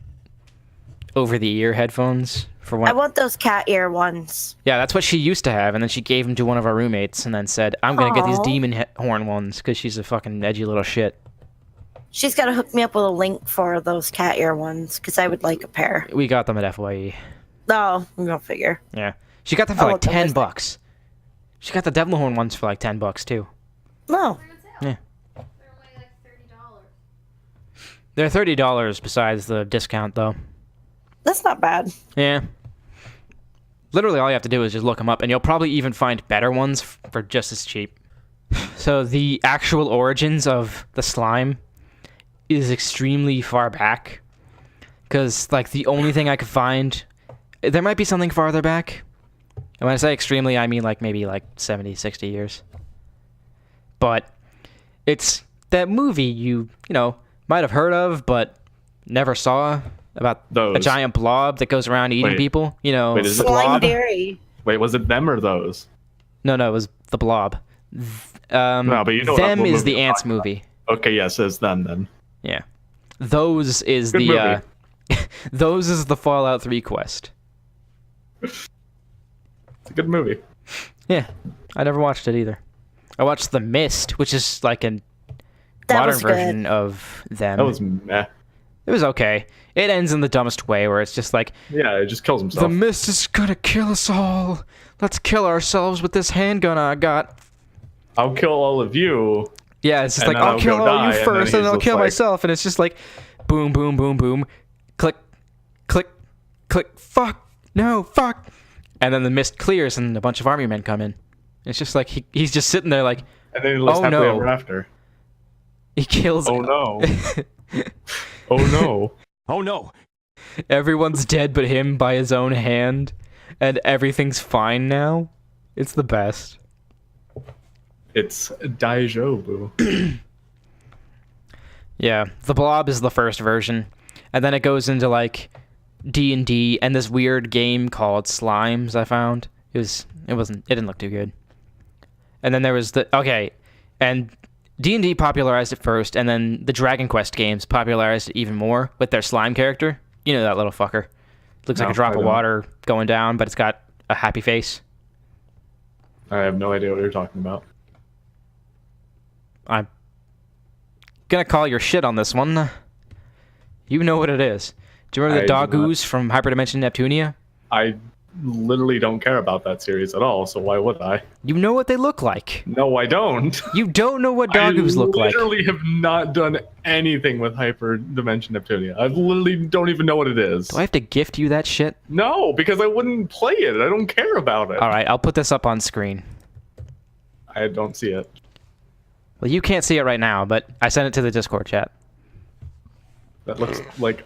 A: over-the-ear headphones for when.
C: I want those cat ear ones.
A: Yeah, that's what she used to have, and then she gave them to one of our roommates, and then said, "I'm gonna get these
C: Aw.
A: demon horn ones because she's a fucking edgy little shit."
C: She's got to hook me up with a link for those cat ear ones because I would like a pair.
A: We got them at FYE.
C: No, I'm gonna figure.
A: Yeah, she got them for
C: Oh,
A: like
C: that was-
A: $10. She got the devil horn ones for like $10 too.
C: No,
D: They're on sale.
A: Yeah.
D: They're only like $30.
A: They're $30 besides the discount though.
C: that's not bad.
A: Yeah. Literally, all you have to do is just look them up, and you'll probably even find better ones for just as cheap. So the actual origins of the slime is extremely far back, because like the only thing I could find, there might be something farther back. And when I say extremely, I mean like maybe like 70, 60 years. But it's that movie you know might have heard of, but never saw, about a
B: Those.
A: giant blob that goes around eating
B: Wait.
A: people. You know,
B: Wait, is
A: the
B: it-
C: Slime
A: blob.
C: dairy.
B: Wait, was it them or those?
A: No, it was the blob.
B: No, but you know what
A: them is
B: movie
A: the
B: I'm
A: ants
B: talking about.
A: movie.
B: Okay, yes, it's them then.
A: Yeah, those is
B: Good
A: the those is the Fallout 3 quest.
B: It's a good movie.
A: Yeah, I never watched it either. I watched The Mist, which is like a
C: That
A: modern
C: was good.
A: version of them.
B: That was meh.
A: It was okay. It ends in the dumbest way, where it's just like,
B: Yeah, it just kills
A: the
B: himself.
A: mist is gonna kill us all. Let's kill ourselves with this handgun I got.
B: I'll kill all of you.
A: Yeah, it's just
B: And
A: like,
B: then
A: I'll
B: I'll
A: kill
B: go
A: all
B: die,
A: you
B: and then
A: first, and
B: he's
A: then I'll
B: just
A: kill
B: like-
A: myself. And it's just like, boom, boom, boom, boom, click, click, click, fuck, no, fuck. And then the mist clears, and a bunch of army men come in. It's just like, he's just sitting there like,
B: And then he lives
A: Oh,
B: happily
A: no.
B: ever after.
A: he kills
B: Oh no. Oh no.
E: Oh no!
A: everyone's dead but him by his own hand, and everything's fine now. It's the best.
B: It's Daijobu.
A: Yeah, the blob is the first version, and then it goes into like D&D and this weird game called Slimes. I found it didn't look too good. And then there was and D&D popularized it first, and then the Dragon Quest games popularized it even more with their slime character. You know that little fucker. Looks like
B: No,
A: a drop
B: I
A: of
B: don't.
A: water going down, but it's got a happy face.
B: I have no idea what you're talking about.
A: I'm gonna call your shit on this one. You know what it is. Do you remember the
B: I do not.
A: Doggoos from Hyperdimension Neptunia?
B: I literally don't care about that series at all, so why would I?
A: You know what they look like.
B: No, I don't.
A: You don't know what Doggoos look
B: I
A: like.
B: literally have not done anything with Hyperdimension Neptunia. I literally don't even know what it is.
A: Do I have to gift you that shit?
B: No, because I wouldn't play it. I don't care about it.
A: All right, I'll put this up on screen.
B: I don't see it.
A: Well, you can't see it right now, but I sent it to the Discord chat.
B: That looks like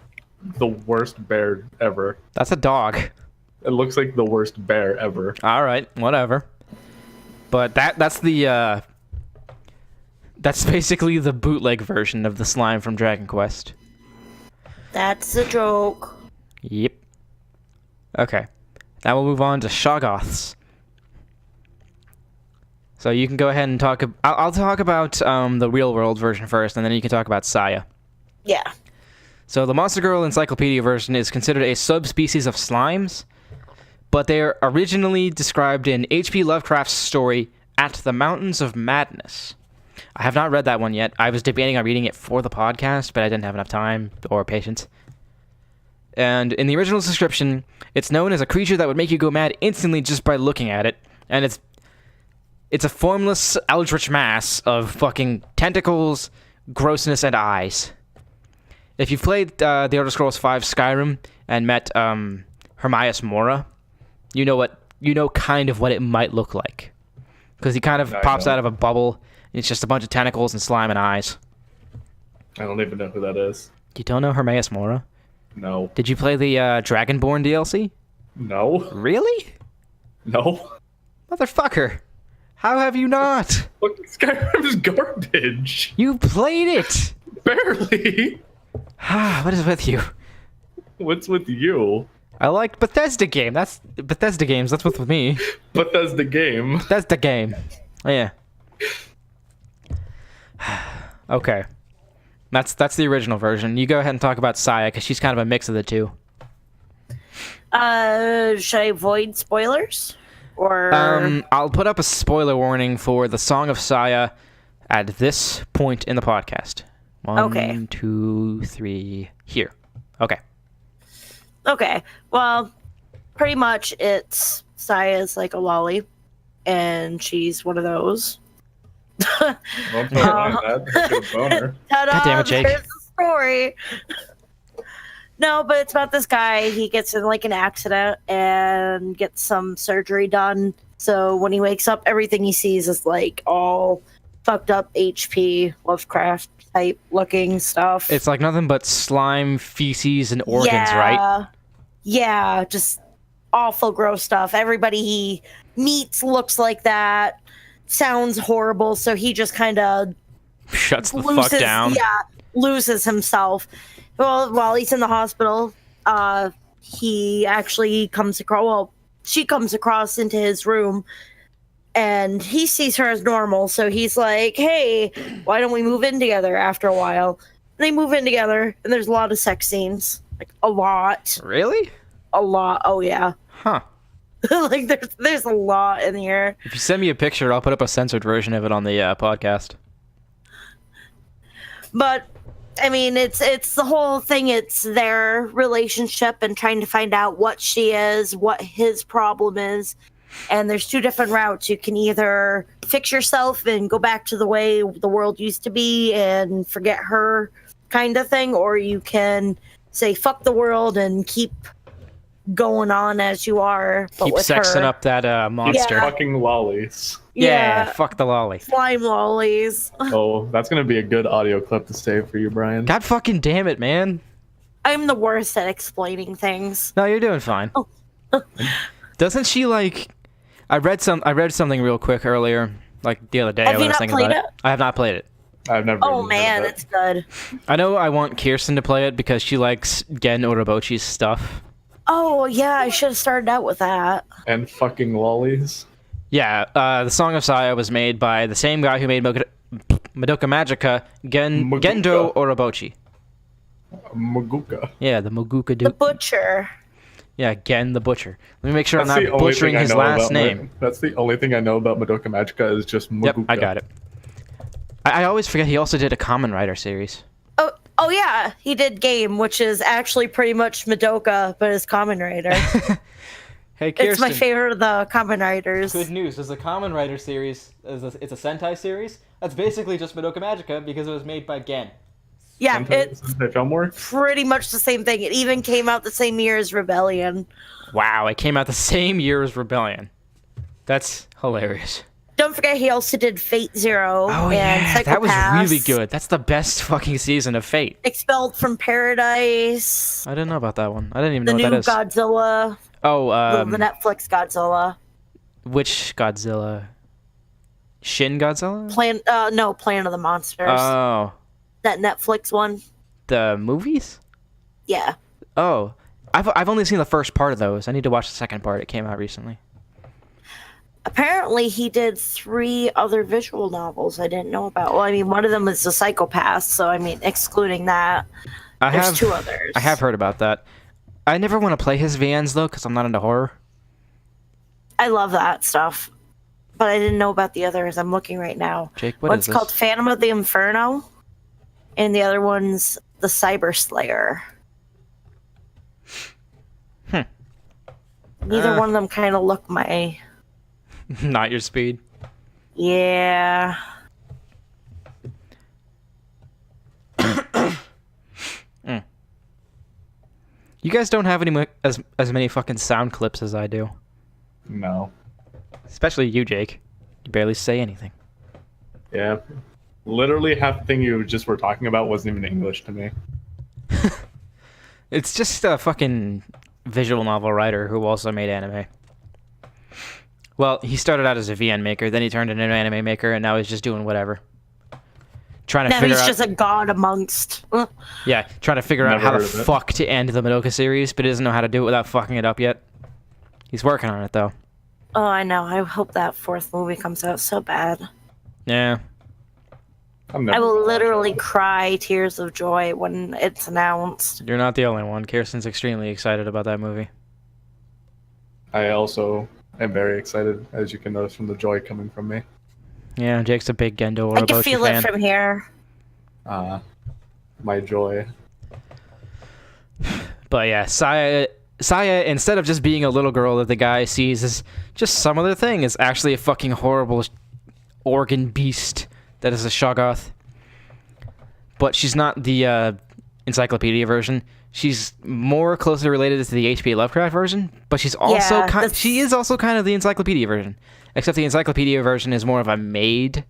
B: the worst bear ever.
A: That's a dog.
B: It looks like the worst bear ever.
A: All right, whatever. But that's basically the bootleg version of the slime from Dragon Quest.
C: That's a joke.
A: Yep. Okay. Now we'll move on to Shoggoths. So you can go ahead and talk. I'll talk about the real world version first, and then you can talk about Saya.
C: Yeah.
A: So the Monster Girl Encyclopedia version is considered a subspecies of slimes, but they are originally described in H.P. Lovecraft's story At the Mountains of Madness. I have not read that one yet. I was debating on reading it for the podcast, but I didn't have enough time or patience. And in the original description, it's known as a creature that would make you go mad instantly just by looking at it, and it's a formless eldritch mass of fucking tentacles, grossness, and eyes. If you've played The Elder Scrolls V Skyrim and met Hermias Mora, you know kind of what it might look like. because he kind of
B: I
A: pops
B: know.
A: out of a bubble. It's just a bunch of tentacles and slime and eyes.
B: I don't even know who that is.
A: You don't know Hermaeus Mora?
B: No.
A: Did you play the Dragonborn DLC?
B: No.
A: Really?
B: No.
A: Motherfucker. How have you not?
B: Look, Skyrim's garbage.
A: You played it!
B: Barely.
A: What is with you?
B: What's with you?
A: I like Bethesda game. That's Bethesda games. That's what's with me.
B: Bethesda game.
A: Bethesda game. Oh, yeah. Okay. That's the original version. You go ahead and talk about Saya, because she's kind of a mix of the two.
C: Should I avoid spoilers? Or
A: I'll put up a spoiler warning for the Song of Saya at this point in the podcast.
C: Okay.
A: 1, 2, 3, here. Okay.
C: Okay. Well, pretty much it's Saya's like a lolly, and she's one of those.
B: Don't mind that. That's a good boner.
C: Ta-da!
A: God damn it, Jake.
C: There's the story. No, but it's about this guy. He gets in like an accident and gets some surgery done. So when he wakes up, everything he sees is like all fucked up HP Lovecraft type looking stuff.
A: It's like nothing but slime, feces, and organs, right?
C: Yeah, just awful gross stuff. Everybody he meets looks like that. Sounds horrible, so he just kind of
A: Shuts the fuck down.
C: Yeah, loses himself. Well, while he's in the hospital, he actually comes across. Well, she comes across into his room, and he sees her as normal. So he's like, "Hey, why don't we move in together?" After a while, they move in together, and there's a lot of sex scenes, like a lot,
A: Really?
C: a lot. Oh yeah,
A: Huh.
C: like there's a lot in here.
A: If you send me a picture, I'll put up a censored version of it on the podcast.
C: But I mean, it's the whole thing. It's their relationship and trying to find out what she is, what his problem is. And there's two different routes. You can either fix yourself and go back to the way the world used to be and forget her kind of thing, or you can say fuck the world and keep going on as you are, but
A: Keep
C: with
A: sexing
C: her.
A: up that monster.
C: Yeah.
B: Fucking lollies.
A: Yeah, fuck the lolly.
C: Slime lollies.
B: Oh, that's gonna be a good audio clip to save for you, Brian.
A: God fucking damn it, man.
C: I'm the worst at explaining things.
A: No, you're doing fine.
C: Oh.
A: Doesn't she like? I read something real quick earlier, like the other day.
C: Have
A: I
C: you
A: was
C: not
A: thinking
C: played
A: about it. I have not played it.
B: I've never.
C: Oh
B: even heard
C: man,
B: of it.
C: it's good.
A: I know I want Kirsten to play it because she likes Gen Orobochi's stuff.
C: Oh yeah, I should have started out with that.
B: And fucking lollies.
A: Yeah, the Song of Saya was made by the same guy who made Madoka Magica,
B: Maguka.
A: Gendo Orobochi.
B: Maguka.
A: Yeah, the Moguka
C: The
A: dude.
C: butcher.
A: Yeah, Gen the Butcher. Let me make sure I'm
B: That's the
A: not
B: only
A: butchering
B: thing I
A: his
B: know
A: last
B: about
A: name.
B: That's the only thing I know about Madoka Magica is just Maguka.
A: Yep, I got it. I always forget he also did a Kamen Rider series.
C: Oh yeah, he did Game, which is actually pretty much Madoka, but as Kamen Rider.
A: Hey, Kirsten.
C: It's my favorite of the Kamen Riders.
A: Good news. There's a Kamen Rider series. It's a Sentai series. That's basically just Madoka Magica because it was made by Gen.
C: Yeah,
B: Sometimes
C: it's
B: they film work.
C: pretty much the same thing. It even came out the same year as Rebellion.
A: Wow, it came out the same year as Rebellion. That's hilarious.
C: Don't forget, he also did Fate Zero
A: Oh
C: and
A: yeah, that was
C: Psychopaths.
A: really good. That's the best fucking season of Fate.
C: Expelled from Paradise.
A: I didn't know about that one. I didn't even
C: The
A: know
C: new
A: what that is.
C: Godzilla.
A: Oh,
C: The Netflix Godzilla.
A: which Godzilla? Shin Godzilla?
C: Planet of the Monsters.
A: Oh,
C: That Netflix one.
A: the movies?
C: Yeah.
A: Oh, I've only seen the first part of those. I need to watch the second part. It came out recently.
C: Apparently, he did 3 other visual novels I didn't know about. Well, I mean, one of them is The Psychopath, so I mean, excluding that, there's 2 others.
A: I have heard about that. I never want to play his VNs though, because I'm not into horror.
C: I love that stuff, but I didn't know about the others. I'm looking right now.
A: Jake, what
C: One's
A: is this?
C: called Phantom of the Inferno, and the other one's The Cyber Slayer. Neither one of them kind of look my...
A: Not your speed.
C: Yeah.
A: You guys don't have as many fucking sound clips as I do.
B: No.
A: Especially you, Jake. You barely say anything.
B: Yeah. Literally half the thing you just were talking about wasn't even English to me.
A: It's just a fucking visual novel writer who also made anime. Well, he started out as a VN maker, then he turned into an anime maker, and now he's just doing whatever. Trying to
C: Now
A: figure
C: he's
A: out,
C: just a god amongst.
A: yeah, trying to figure out
B: Never
A: how the
B: heard of it.
A: fuck to end the Madoka series, but he doesn't know how to do it without fucking it up yet. He's working on it though.
C: Oh, I know. I hope that fourth movie comes out so bad.
A: Yeah.
B: I'm never
C: I will
B: gonna watch
C: literally
B: it.
C: cry tears of joy when it's announced.
A: You're not the only one. Kirsten's extremely excited about that movie.
B: I also am very excited, as you can notice from the joy coming from me.
A: Yeah, Jake's a big Gendo
C: I can
A: Orobochi
C: feel
A: fan.
C: it from here.
B: My joy.
A: But yeah, Saya, instead of just being a little girl that the guy sees as just some other thing, is actually a fucking horrible organ beast that is a Shoggoth. But she's not the encyclopedia version. She's more closely related to the H.P. Lovecraft version, but she's also
C: Yeah,
A: she is also kind of the encyclopedia version. Except the encyclopedia version is more of a maid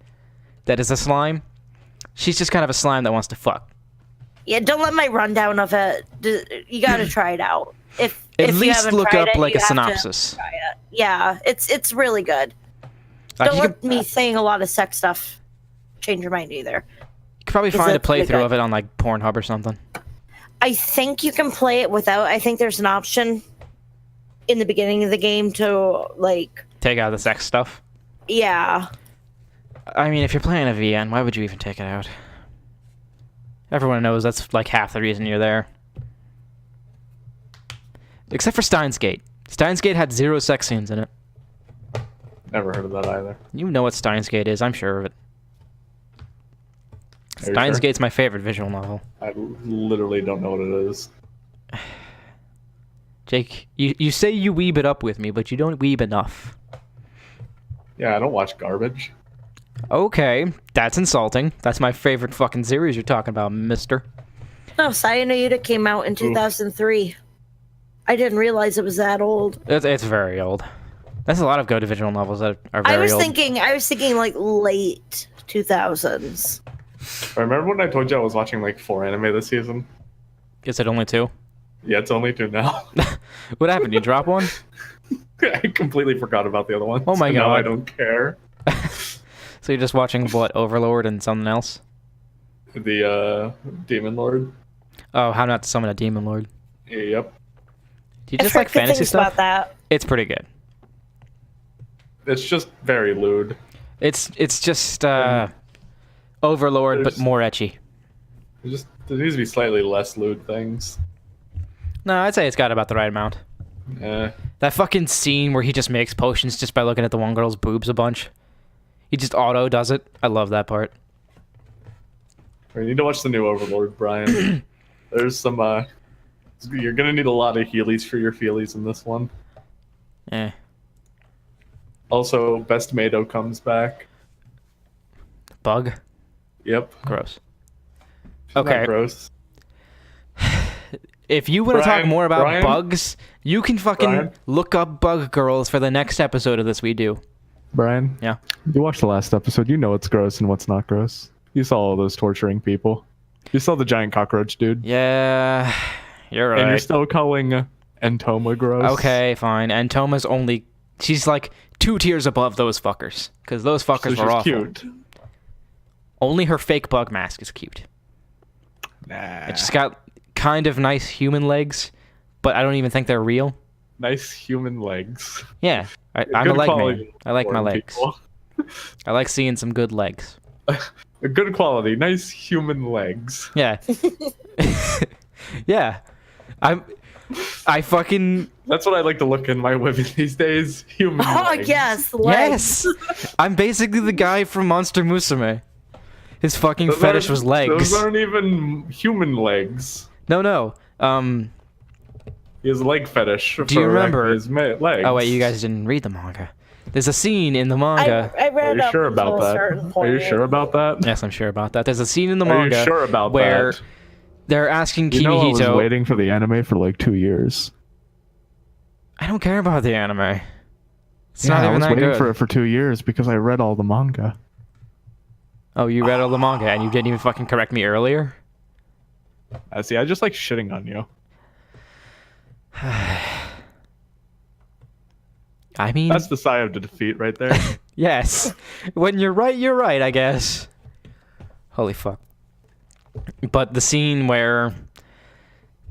A: that is a slime. She's just kind of a slime that wants to fuck.
C: Yeah, don't let my rundown of it. You gotta try it out. If
A: At
C: you
A: least
C: haven't
A: look
C: tried
A: up
C: it,
A: like
C: you
A: a
C: have to
A: synopsis.
C: try it. Yeah, it's really good.
A: Like,
C: Don't
A: you
C: let
A: could,
C: me saying a lot of sex stuff change your mind either.
A: you could probably
C: Is
A: find a
C: it pretty
A: playthrough
C: good?
A: of it on like Pornhub or something.
C: I think you can play it without. I think there's an option in the beginning of the game to like.
A: Take out the sex stuff.
C: Yeah,
A: I mean, if you're playing a VN, why would you even take it out? Everyone knows that's like half the reason you're there. Except for Steins Gate. Steins Gate had 0 sex scenes in it.
B: Never heard of that either.
A: You know what Steins Gate is, I'm sure of it.
B: Are you
A: Steins
B: sure?
A: Gate's my favorite visual novel.
B: I literally don't know what it is.
A: Jake, you say you weeb it up with me, but you don't weeb enough.
B: Yeah, I don't watch garbage.
A: Okay, that's insulting. That's my favorite fucking series you're talking about, mister.
C: no, Sayonara came out in 2003. I didn't realize it was that old.
A: It's very old. There's a lot of good visual novels that are very
C: I was
A: old.
C: thinking like late 2000s.
B: I remember when I told you I was watching like 4 anime this season?
A: Is it only 2?
B: Yeah, it's only 2 now.
A: What happened? You drop one?
B: I completely forgot about the other one.
A: Oh my
B: Now
A: God.
B: I don't care.
A: So you're just watching what, Overlord and something else?
B: The Demon Lord.
A: Oh, How Not to Summon a Demon Lord.
B: Yep.
A: Do you
C: I've
A: just
C: heard
A: like
C: good
A: fantasy
C: things
A: stuff?
C: about that.
A: It's pretty good.
B: It's just very lewd.
A: It's just Overlord, but
B: There's-
A: more etchy.
B: There needs to be slightly less lewd things.
A: No, I'd say it's got about the right amount.
B: Eh.
A: That fucking scene where he just makes potions just by looking at the one girl's boobs a bunch. He just auto does it. I love that part.
B: We need to watch the new Overlord, Brian. There's some, you're gonna need a lot of Heelys for your feelies in this one.
A: Eh.
B: Also, Best Mado comes back.
A: Bug?
B: Yep.
A: Gross.
B: Isn't that
A: Okay.
B: gross.
A: If you want to talk
B: Brian-
A: more about
B: Brian?
A: bugs, you can fucking
B: Brian?
A: look up bug girls for the next episode of this we do.
B: Brian?
A: Yeah.
B: You watched the last episode. You know what's gross and what's not gross. You saw all those torturing people. You saw the giant cockroach dude.
A: Yeah, you're
B: And you're
A: right.
B: still calling Entoma gross.
A: Okay, fine. And Toma's only... She's like 2 tiers above those fuckers. Because those
B: So
A: fuckers
B: she's
A: were awful.
B: cute.
A: Only her fake bug mask is cute.
B: Nah.
A: It's just got kind of nice human legs, but I don't even think they're real.
B: Nice human legs.
A: Yeah, I'm a
B: Good
A: leg
B: quality
A: man. I like my
B: for
A: legs.
B: people.
A: I like seeing some good legs.
B: Good quality, nice human legs.
A: Yeah. Yeah. I fucking...
B: That's what I like to look in my women these days. Human
C: Oh
B: legs.
C: yes, legs.
A: Yes! I'm basically the guy from Monster Musume. His fucking
B: Those
A: fetish
B: aren't-
A: was legs.
B: Those aren't even human legs.
A: No.
B: He has a leg fetish.
A: Do you
B: for
A: remember-
B: his legs?
A: Oh wait, you guys didn't read the manga. There's a scene in the manga.
C: I read
B: Are you
C: up
B: sure
C: until
B: about
C: a
B: that?
C: certain
B: Are
C: point.
B: you sure about that?
A: Yes, I'm sure about that. There's a scene in the
B: Are
A: manga
B: you sure about
A: where
B: that?
A: they're asking
B: You know I was
A: Kimihito.
B: waiting for the anime for like 2 years.
A: I don't care about the anime. It's not
B: I
A: even
B: was
A: that
B: waiting
A: good.
B: for it for 2 years because I read all the manga.
A: Oh, you read all the manga and you didn't even fucking correct me earlier?
B: I see. I just like shitting on you.
A: I mean,
B: That's the sign of defeat right there.
A: yes. When you're right, I guess. Holy fuck. But the scene where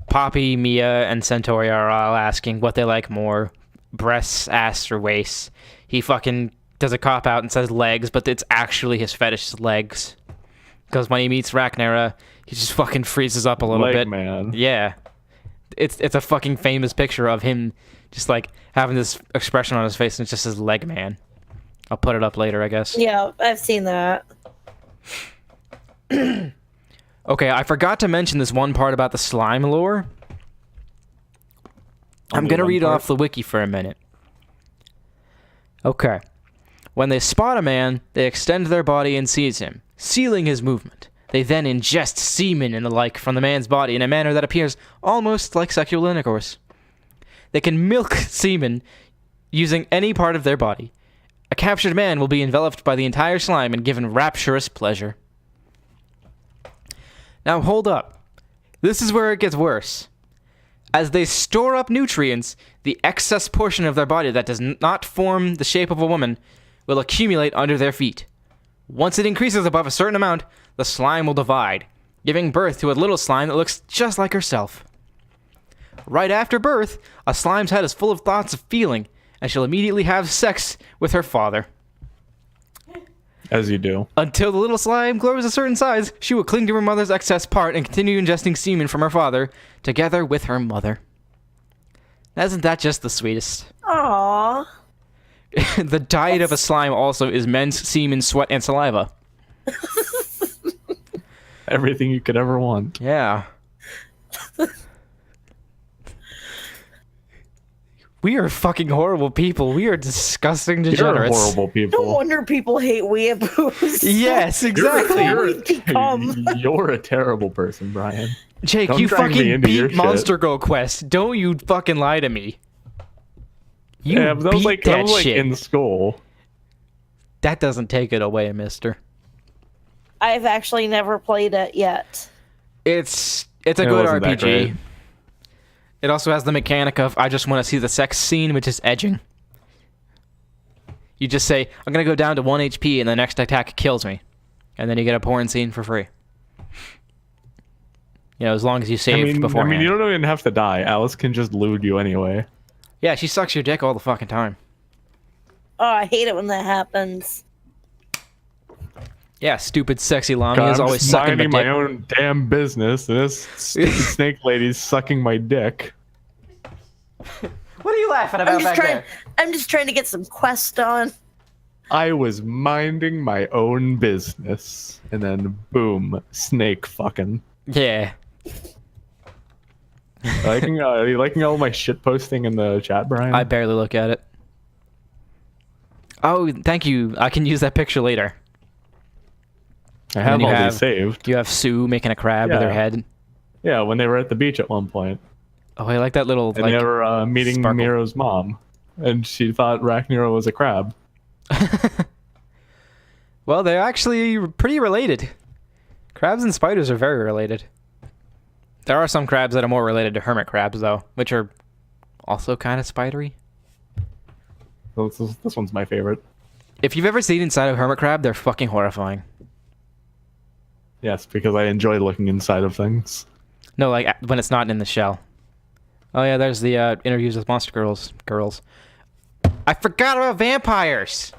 A: Poppy, Mia, and Centauri are all asking what they like more, breasts, ass, or waist, he fucking does a cop-out and says legs, but it's actually his fetish legs. Because when he meets Rhaenyra, he just fucking freezes up a little
B: Leg
A: bit.
B: man.
A: Yeah. It's a fucking famous picture of him just like having this expression on his face and it's just his leg man. I'll put it up later, I guess.
C: Yeah, I've seen that.
A: Okay, I forgot to mention this one part about the slime lore. I'm
B: Only
A: going to
B: one
A: read
B: part?
A: off the wiki for a minute. Okay. When they spot a man, they extend their body and seize him, sealing his movement. They then ingest semen and the like from the man's body in a manner that appears almost like sexual intercourse. They can milk semen using any part of their body. A captured man will be enveloped by the entire slime and given rapturous pleasure. Now hold up. This is where it gets worse. As they store up nutrients, the excess portion of their body that does not form the shape of a woman will accumulate under their feet. Once it increases above a certain amount, the slime will divide, giving birth to a little slime that looks just like herself. Right after birth, a slime's head is full of thoughts of feeling, and she'll immediately have sex with her father.
B: As you do.
A: Until the little slime grows a certain size, she will cling to her mother's excess part and continue ingesting semen from her father, together with her mother. Isn't that just the sweetest?
C: Aww.
A: The diet of a slime also is men's semen, sweat, and saliva.
B: Everything you could ever want.
A: Yeah. We are fucking horrible people. We are disgusting
B: You're
A: degenerates.
B: horrible
C: No
B: people.
C: wonder people hate weeaboos.
A: Yes, exactly.
C: We've become.
B: You're a terrible person, Brian.
A: Jake,
B: Don't
A: you
B: drag me
A: fucking
B: into your
A: beat
B: shit.
A: Monster Girl Quest. Don't you fucking lie to me. You
B: Yeah, but that was
A: beat
B: that
A: that
B: was like
A: shit.
B: in school.
A: That doesn't take it away, mister.
C: I've actually never played it yet.
A: It's a
B: It
A: good
B: wasn't that
A: RPG.
B: great.
A: It also has the mechanic of I just want to see the sex scene, which is edging. You just say, I'm going to go down to 1 HP and the next attack kills me. And then you get a porn scene for free. You know, as long as you saved beforehand.
B: you don't even have to die. Alice can just lewd you anyway.
A: Yeah, she sucks your dick all the fucking time.
C: Oh, I hate it when that happens.
A: Yeah, stupid sexy Lamia is
B: I'm
A: always
B: just
A: sucking my
B: minding my
A: dick.
B: own damn business, and this stupid snake lady's sucking my dick.
A: What are you laughing about
C: I'm just trying to get some quest on.
B: I was minding my own business, and then boom, snake fucking.
A: Yeah.
B: Are you liking all my shit posting in the chat, Brian?
A: I barely look at it. Oh, thank you. I can use that picture later.
B: I have
A: you
B: all
A: have-
B: these saved.
A: You have Sue making a crab with her
B: Yeah.
A: head.
B: Yeah, when they were at the beach at one point,
A: Oh, I like that little
B: and
A: like.
B: they were meeting
A: sparkle.
B: Miro's mom, and she thought Rhaenyra was a crab.
A: Well, they're actually pretty related. Crabs and spiders are very related. There are some crabs that are more related to hermit crabs, though, which are also kind of spidery.
B: So this one's my favorite.
A: If you've ever seen inside a hermit crab, they're fucking horrifying.
B: Yes, because I enjoy looking inside of things.
A: No, like when it's not in the shell. Oh yeah, there's the interviews with monster girls. I forgot about vampires.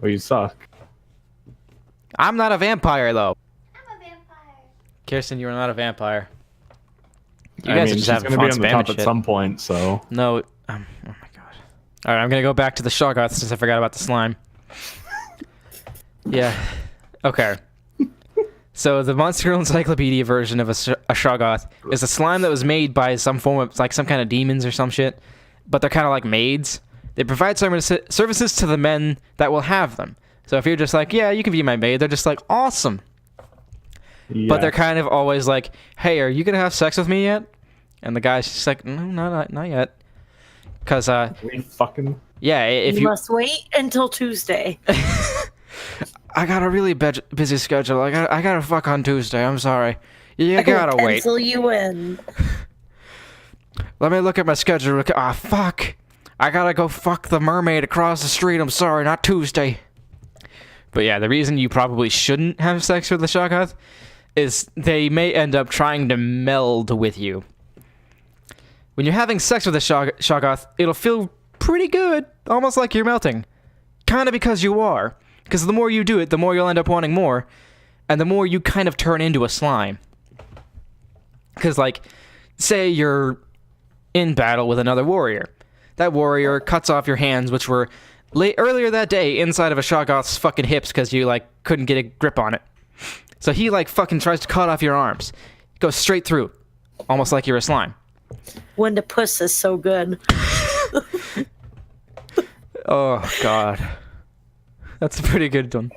B: Oh, you suck.
A: I'm not a vampire though.
D: I'm a vampire.
A: Kirsten, you are not a vampire. You
B: I
A: guys
B: mean,
A: are just
B: she's
A: having
B: gonna
A: fun
B: be on the
A: spamming
B: top
A: shit.
B: at some point, so
A: No, oh my god. All right, I'm gonna go back to the Shoggoths since I forgot about the slime. Yeah. Okay. So the Monster Girl Encyclopedia version of a Shoggoth is a slime that was made by some form of like some kind of demons or some shit, but they're kind of like maids. They provide services to the men that will have them. So if you're just like, yeah, you can be my maid, they're just like, awesome.
B: yeah.
A: But they're kind of always like, hey, are you gonna have sex with me yet? And the guy's just like, no, not yet. Because
B: we fucking.
A: Yeah, if
C: You
A: you...
C: must wait until Tuesday.
A: I got a really busy schedule. I gotta fuck on Tuesday. I'm sorry. You gotta wait.
C: Pencil you in.
A: Let me look at my schedule. Ah, fuck. I gotta go fuck the mermaid across the street. I'm sorry, not Tuesday. But yeah, the reason you probably shouldn't have sex with the Shoggoth is they may end up trying to meld with you. When you're having sex with a Shoggoth, it'll feel pretty good, almost like you're melting. Kinda because you are. Because the more you do it, the more you'll end up wanting more, and the more you kind of turn into a slime. Because, like, say you're in battle with another warrior. That warrior cuts off your hands, which were earlier that day inside of a Shoggoth's fucking hips because you, like, couldn't get a grip on it. So he, like, fucking tries to cut off your arms. Goes straight through, almost like you're a slime.
C: When the puss is so good.
A: Oh, God. That's a pretty good one.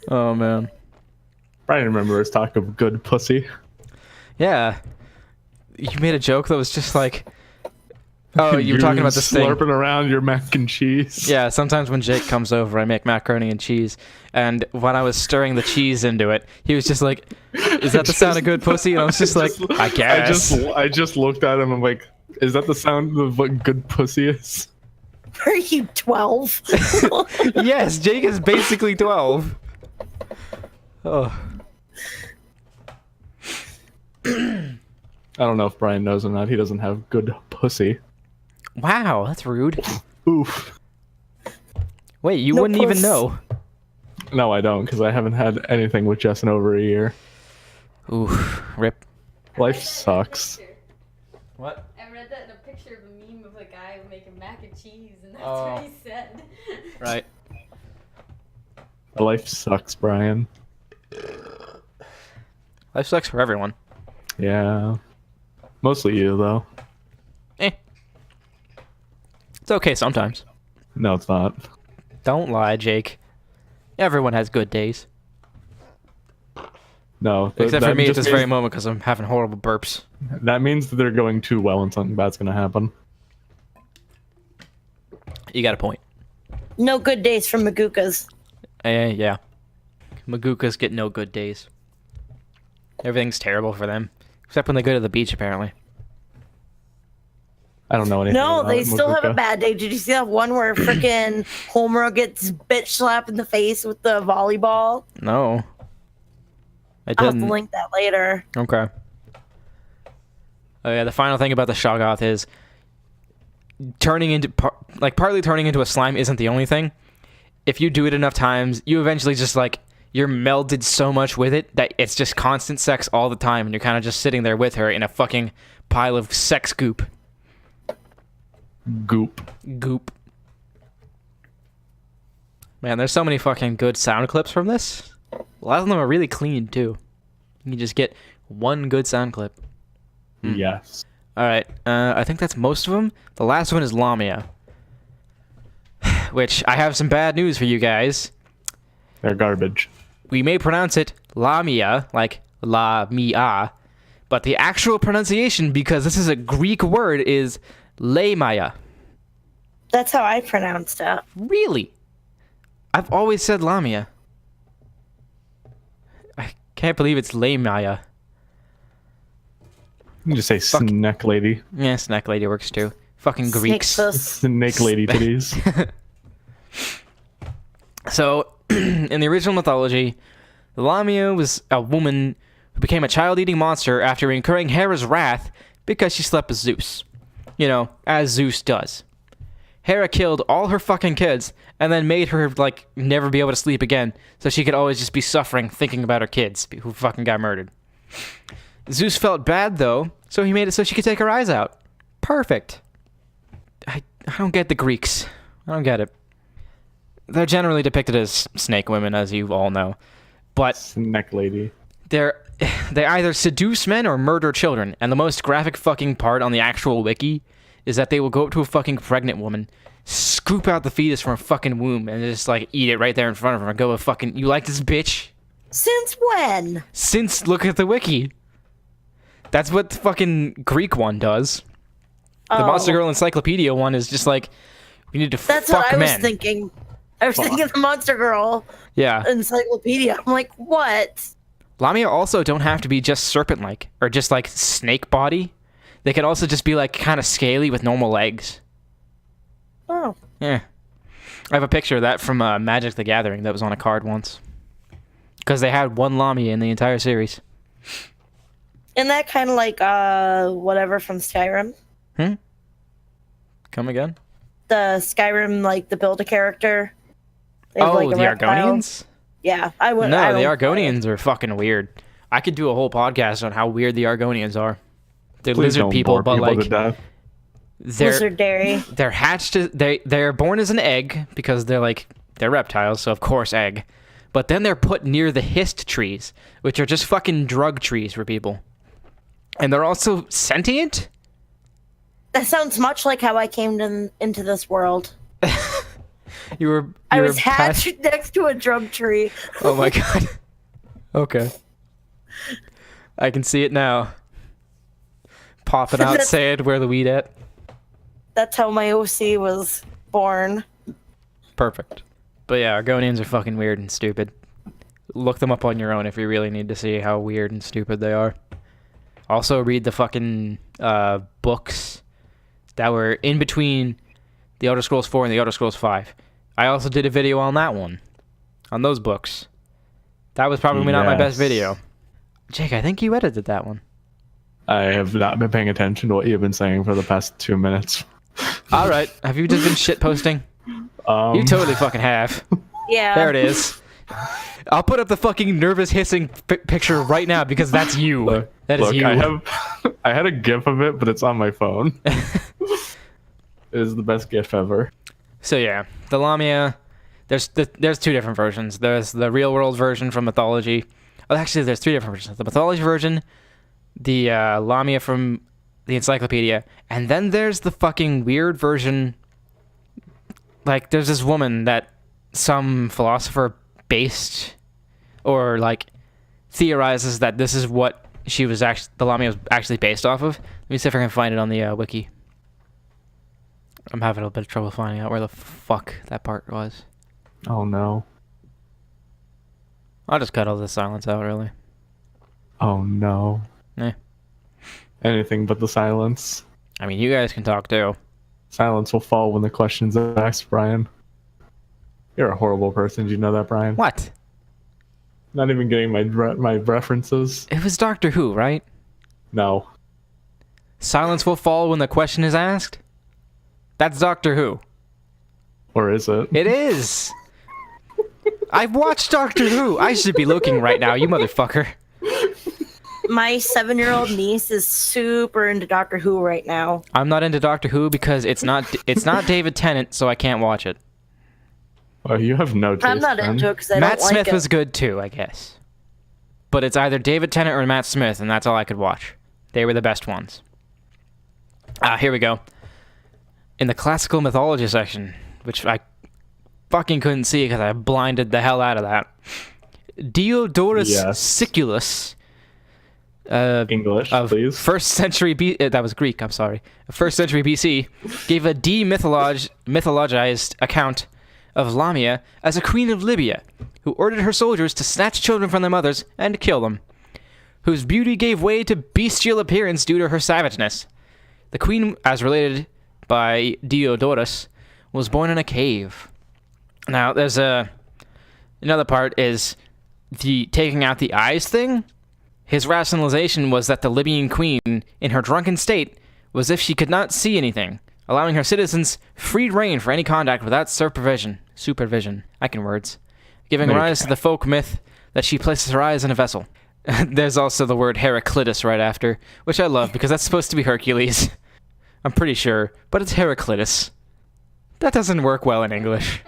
A: Oh, man.
B: Brian remembers talk of good pussy.
A: Yeah. You made a joke that was just like... Oh, you were talking about this thing.
B: Slurping around your mac and cheese.
A: Yeah, sometimes when Jake comes over, I make macaroni and cheese. And when I was stirring the cheese into it, he was just like, is that the sound of good pussy? And I was just like, I guess.
B: I just looked at him and I'm like, is that the sound of what good pussy is?
C: Are you 12?
A: Yes, Jake is basically 12. Oh.
B: I don't know if Brian knows or not. He doesn't have good pussy.
A: Wow, that's rude.
B: Oof.
A: Wait, you
C: No
A: wouldn't even
C: puss.
A: know.
B: No, I don't, because I haven't had anything with Jess in over a year.
A: Oof, rip.
B: Life sucks.
A: What?
D: I read that in a picture of a meme of a guy making mac and cheese, and that's
A: Oh.
D: what he said.
A: Right.
B: Life sucks, Brian.
A: Life sucks for everyone.
B: Yeah. Mostly you, though.
A: Eh. It's okay sometimes.
B: No, it's not.
A: Don't lie, Jake. Everyone has good days.
B: No.
A: Except for
B: that
A: me at
B: just
A: this
B: means-
A: very moment because I'm having horrible burps.
B: That means that they're going too well and something bad's gonna happen.
A: You got a point.
C: No good days from Magukas.
A: Yeah. Magukas get no good days. Everything's terrible for them. Except when they go to the beach, apparently.
B: I don't know anything
C: No,
B: about
C: they still have a
B: Mokuka.
C: bad day. Did you see that one where freaking Homer gets bitch slapped in the face with the volleyball?
A: No. I
C: I'll have to
A: didn't.
C: link that later.
A: Okay. Oh yeah, the final thing about the Shoggoth is turning into partly turning into a slime isn't the only thing. If you do it enough times, you eventually just like you're melded so much with it that it's just constant sex all the time, and you're kind of just sitting there with her in a fucking pile of sex goop.
B: Goop.
A: Goop. Man, there's so many fucking good sound clips from this. A lot of them are really clean too. You just get one good sound clip.
B: Yes.
A: All right, I think that's most of them. The last one is Lamia, which I have some bad news for you guys.
B: They're garbage.
A: We may pronounce it Lamia, like La-Mia, but the actual pronunciation, because this is a Greek word, is Lamia.
C: That's how I pronounced it.
A: Really? I've always said Lamia. I can't believe it's Lamia.
B: You can just say snack lady.
A: Yeah, snack lady works too. Fucking Greeks.
C: Snake puss.
B: Snake lady titties.
A: So, in the original mythology, the Lamia was a woman who became a child-eating monster after incurring Hera's wrath because she slept with Zeus. You know, as Zeus does. Hera killed all her fucking kids and then made her, like, never be able to sleep again so she could always just be suffering thinking about her kids who fucking got murdered. Zeus felt bad, though, so he made it so she could take her eyes out. Perfect. I don't get the Greeks. I don't get it. They're generally depicted as snake women, as you all know. But
B: Snack lady.
A: they either seduce men or murder children. And the most graphic fucking part on the actual wiki is that they will go up to a fucking pregnant woman, scoop out the fetus from her fucking womb, and just, like, eat it right there in front of her and go, fucking, you like this bitch?
C: Since when?
A: Since, look at the wiki. That's what the fucking Greek one does. The Monster Girl Encyclopedia one is just like, we need to
C: That's
A: fuck
C: what I was
A: men.
C: thinking. I was thinking the Monster Girl
A: Yeah.
C: Encyclopedia. I'm like, what?
A: Lamia also don't have to be just serpent-like, or just like snake body. They can also just be like kind of scaly with normal legs.
C: Oh.
A: Yeah. I have a picture of that from Magic the Gathering that was on a card once. Because they had one Lamia in the entire series.
C: Isn't that kind of like whatever from Skyrim?
A: Come again?
C: The Skyrim, like the build a character. They have,
A: Oh,
C: like, a
A: the
C: reptile.
A: Argonians?
C: Yeah, I would.
A: No, the Argonians are fucking weird. I could do a whole podcast on how weird the Argonians are. They're
B: Please
A: lizard
B: don't
A: people,
B: bore
A: but
B: people to
A: like
B: death.
A: they're
C: Lizard dairy.
A: they're hatched. They're born as an egg because they're reptiles, so of course egg. But then they're put near the hist trees, which are just fucking drug trees for people. And they're also sentient.
C: That sounds much like how I came into this world.
A: I
C: was hatched next to a drug tree.
A: Oh my god. Okay. I can see it now. Popping out sand where the weed at.
C: That's how my OC was born.
A: Perfect. But yeah, Argonians are fucking weird and stupid. Look them up on your own if you really need to see how weird and stupid they are. Also read the fucking books that were in between the Elder Scrolls 4 and the Elder Scrolls 5. I also did a video on that one. On those books. That was probably not my best video. Jake, I think you edited that one.
B: I have not been paying attention to what you've been saying for the past 2 minutes.
A: Alright, have you just been shit posting? You totally fucking have.
C: Yeah.
A: There it is. I'll put up the fucking nervous hissing picture right now because that's you. That is you.
B: I had a GIF of it, but it's on my phone. It is the best GIF ever.
A: So yeah, the Lamia. There's two different versions. There's the real world version from mythology. Oh, actually, there's three different versions. The mythology version, the Lamia from the encyclopedia, and then there's the fucking weird version. Like, there's this woman that some philosopher based, or like theorizes that this is what she was actually, the Lamia was actually based off of. Let me see if I can find it on the wiki. I'm having a bit of trouble finding out where the fuck that part was.
B: Oh no.
A: I'll just cut all the silence out, really.
B: Oh no.
A: Eh.
B: Anything but the silence.
A: I mean, you guys can talk too.
B: Silence will fall when the question's asked, Brian. You're a horrible person. Do you know that, Brian?
A: What?
B: Not even getting my references.
A: It was Doctor Who, right?
B: No.
A: Silence will fall when the question is asked? That's Doctor Who.
B: Or is it?
A: It is! I've watched Doctor Who! I should be looking right now, you motherfucker.
C: My 7-year-old niece is super into Doctor Who right now.
A: I'm not into Doctor Who because it's not David Tennant, so I can't watch it.
B: Oh, you have no taste.
C: I'm not
B: then.
C: into it because I
A: Matt
C: don't like
A: Smith
C: it.
A: was good too, I guess. But it's either David Tennant or Matt Smith, and that's all I could watch. They were the best ones. Here we go. In the classical mythology section, which I fucking couldn't see because I blinded the hell out of that. Diodorus Siculus,
B: English,
A: of
B: please.
A: first century that was Greek, I'm sorry. First century BC, gave a mythologized account of Lamia as a queen of Libya, who ordered her soldiers to snatch children from their mothers and kill them, whose beauty gave way to bestial appearance due to her savageness. The queen, as related by Diodorus, was born in a cave. Now, there's another part is the taking out the eyes thing. His rationalization was that the Libyan queen, in her drunken state, was if she could not see anything, allowing her citizens free rein for any contact without supervision. I can words. Giving rise to the folk myth that she places her eyes in a vessel. There's also the word Heraclitus right after, which I love because that's supposed to be Hercules. I'm pretty sure, but it's Heraclitus. That doesn't work well in English.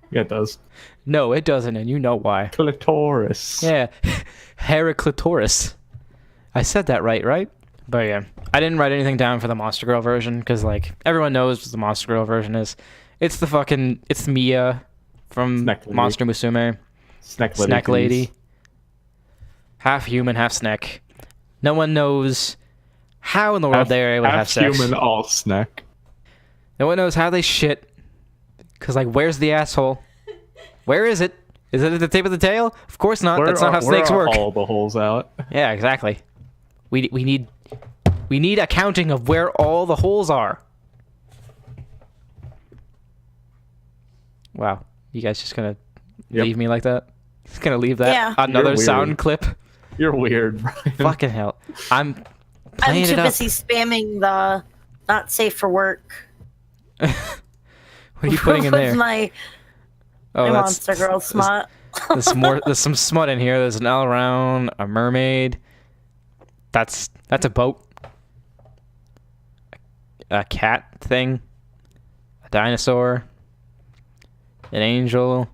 B: Yeah, it does.
A: No, it doesn't, and you know why.
B: Clitoris.
A: Yeah, Heraclitoris. I said that right? But yeah, I didn't write anything down for the Monster Girl version, because, like, everyone knows what the Monster Girl version is. It's Mia from Monster Musume. Snack Lady. Half human, half snack. No one knows How in the world they are able to have sex?
B: Human, all snack.
A: No one knows how they shit. Because, like, where's the asshole? Where is it? Is it at the tip of the tail? Of course not. That's not how snakes work.
B: All the holes out.
A: Yeah, exactly. We need a counting of where all the holes are. Wow. You guys just gonna leave me like that? Just gonna leave that?
C: Yeah.
A: Another
B: You're
A: sound
B: weird.
A: clip?
B: You're weird, Brian.
A: Fucking hell. I'm
C: I'm
A: playing
C: too
A: it up.
C: busy spamming the not safe for work.
A: What are you putting in
C: with
A: there?
C: my monster girl smut.
A: There's some smut in here. There's an L round, a mermaid. That's a boat. A cat thing. A dinosaur. An angel.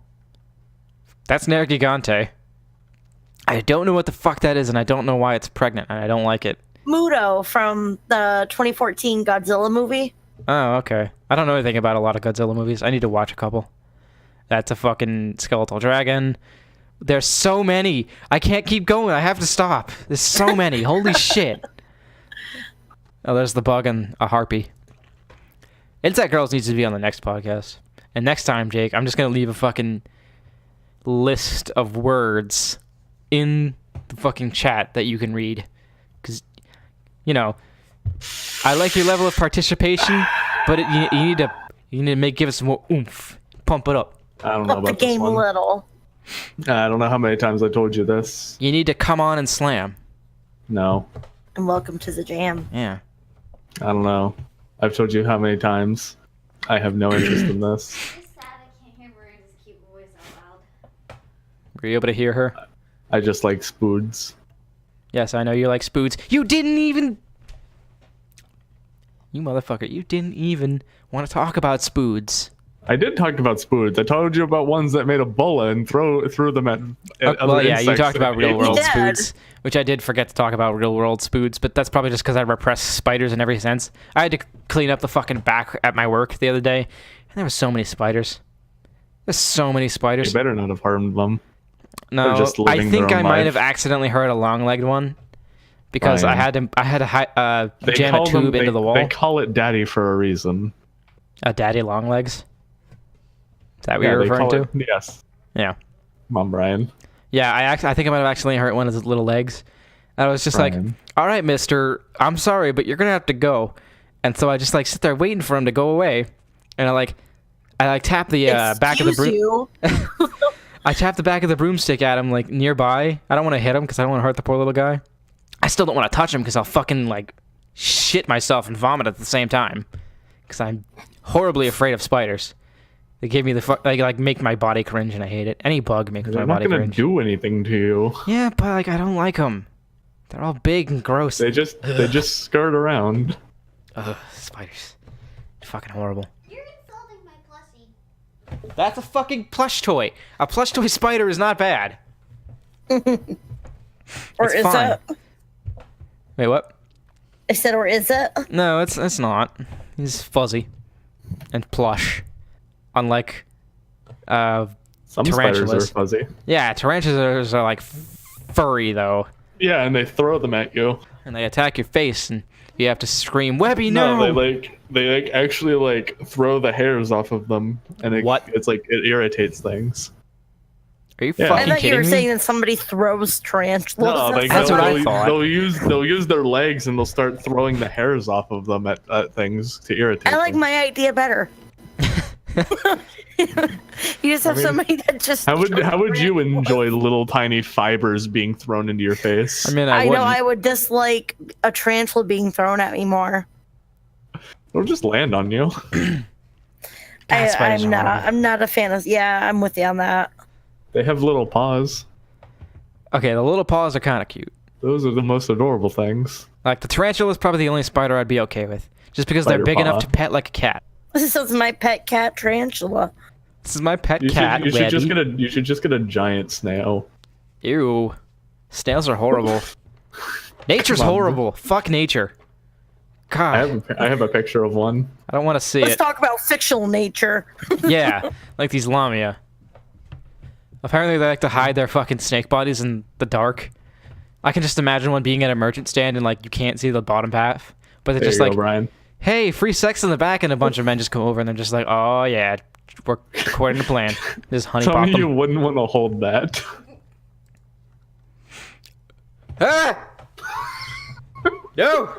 A: That's Nergigante. I don't know what the fuck that is, and I don't know why it's pregnant, and I don't like it.
C: Muto from the 2014 Godzilla movie.
A: Oh, okay. I don't know anything about a lot of Godzilla movies. I need to watch a couple. That's a fucking skeletal dragon. There's so many. I can't keep going. I have to stop. There's so many. Holy shit. Oh, there's the bug and a harpy. Insect Girls needs to be on the next podcast. And next time, Jake, I'm just going to leave a fucking list of words in the fucking chat that you can read. Because, you know, I like your level of participation, but you need to give it some more oomph. Pump it up.
B: I don't know
C: Up the
B: about this
C: game a
B: one.
C: little.
B: I don't know how many times I told you this.
A: You need to come on and slam.
B: No.
C: And welcome to the jam.
A: Yeah.
B: I don't know. I've told you how many times. I have no interest in this.
D: It's sad I can't hear Miranda's cute voice out loud.
A: Were you able to hear her?
B: I just like spoods.
A: Yes, I know you like spoods. You didn't even... You motherfucker, you didn't even want to talk about spoods.
B: I did talk about spoods. I told you about ones that made a bola and threw them at other
A: Well, yeah, you
B: insects
A: talked
B: that
A: about
B: ate
A: real world
C: did.
A: spoods, which I did forget to talk about real world spoods, but that's probably just because I repress spiders in every sense. I had to clean up the fucking back at my work the other day, and there were so many spiders. There's so many
B: You
A: spiders.
B: better not have harmed them.
A: No,
B: just
A: I
B: living
A: think
B: their
A: I
B: own
A: might
B: life.
A: have accidentally hurt a long-legged one because I
B: Ryan.
A: had to
B: They
A: jam a
B: call them-
A: tube into the wall.
B: They call it daddy for a reason.
A: A daddy long legs. Is that what
B: Yeah,
A: you're
B: they
A: referring
B: call
A: to?
B: it- yes.
A: Yeah.
B: Come on, Brian.
A: Yeah, I think I might have accidentally hurt one of his little legs. And I was just like,
B: Brian.
A: all right, mister, I'm sorry, but you're going to have to go. And so I just like sit there waiting for him to go away. And I tap the back of the
C: Excuse
A: broom.
C: you.
A: I tap the back of the broomstick at him like nearby. I don't want to hit him because I don't want to hurt the poor little guy. I still don't want to touch him because I'll fucking like shit myself and vomit at the same time. Because I'm horribly afraid of spiders. They give me the they like make my body cringe and I hate it. Any bug makes my
B: They're not
A: body
B: gonna
A: cringe.
B: do anything to you.
A: Yeah, but like I don't like them. They're all big and gross.
B: They just skirt around.
A: Ugh, spiders. Fucking horrible.
D: You're insulting my plushie.
A: That's a fucking plush toy. A plush toy spider is not bad.
C: Or
A: It's
C: is
A: fine.
C: it?
A: Wait, what?
C: I said, or is it?
A: No, it's not. He's fuzzy and plush. Unlike
B: Some spiders are
A: tarantulas.
B: fuzzy.
A: Yeah, tarantulas are like furry though.
B: Yeah, and they throw them at you.
A: And they attack your face and you have to scream, Webby, no!
B: They actually like throw the hairs off of them, and it's like it irritates things.
A: Are you
B: Yeah.
C: I
A: fucking
C: thought you
A: kidding
C: were
A: me?
C: saying that somebody throws tarantulas.
B: No,
A: That's what I thought.
B: They'll use their legs and they'll start throwing the hairs off of them at things to irritate.
C: I like
B: them.
C: my idea better. You just have somebody that just.
B: How would you enjoy little tiny fibers being thrown into your face?
A: I mean,
C: I know
A: wouldn't.
C: I would dislike a tarantula being thrown at me more.
B: They'll just land on you.
A: God, spiders are horrible.
C: I'm not a fan of. Yeah, I'm with you on that.
B: They have little paws.
A: Okay, the little paws are kind of cute.
B: Those are the most adorable things.
A: Like the tarantula is probably the only spider I'd be okay with, just because they're
B: Spider
A: big
B: paw.
A: enough to pet like a cat.
C: This is my pet cat tarantula.
A: This is my pet
B: You
A: cat.
B: should just
A: Webby.
B: get a giant snail.
A: Ew. Snails are horrible. Nature's
B: Come on.
A: horrible. Fuck nature. God,
B: I have a picture of one.
A: I don't want to see
C: Let's
A: it.
C: talk about fictional nature.
A: Yeah, like these Lamia. Apparently they like to hide their fucking snake bodies in the dark. I can just imagine one being at a merchant stand and like you can't see the bottom half, but they're
B: There
A: just
B: you
A: like,
B: go, Brian.
A: "Hey, free sex in the back," and a bunch of men just come over and they're just like, "Oh yeah, we're according to plan." Just honey
B: Tell
A: pop
B: me
A: them.
B: you wouldn't want to hold that.
A: Ah! No!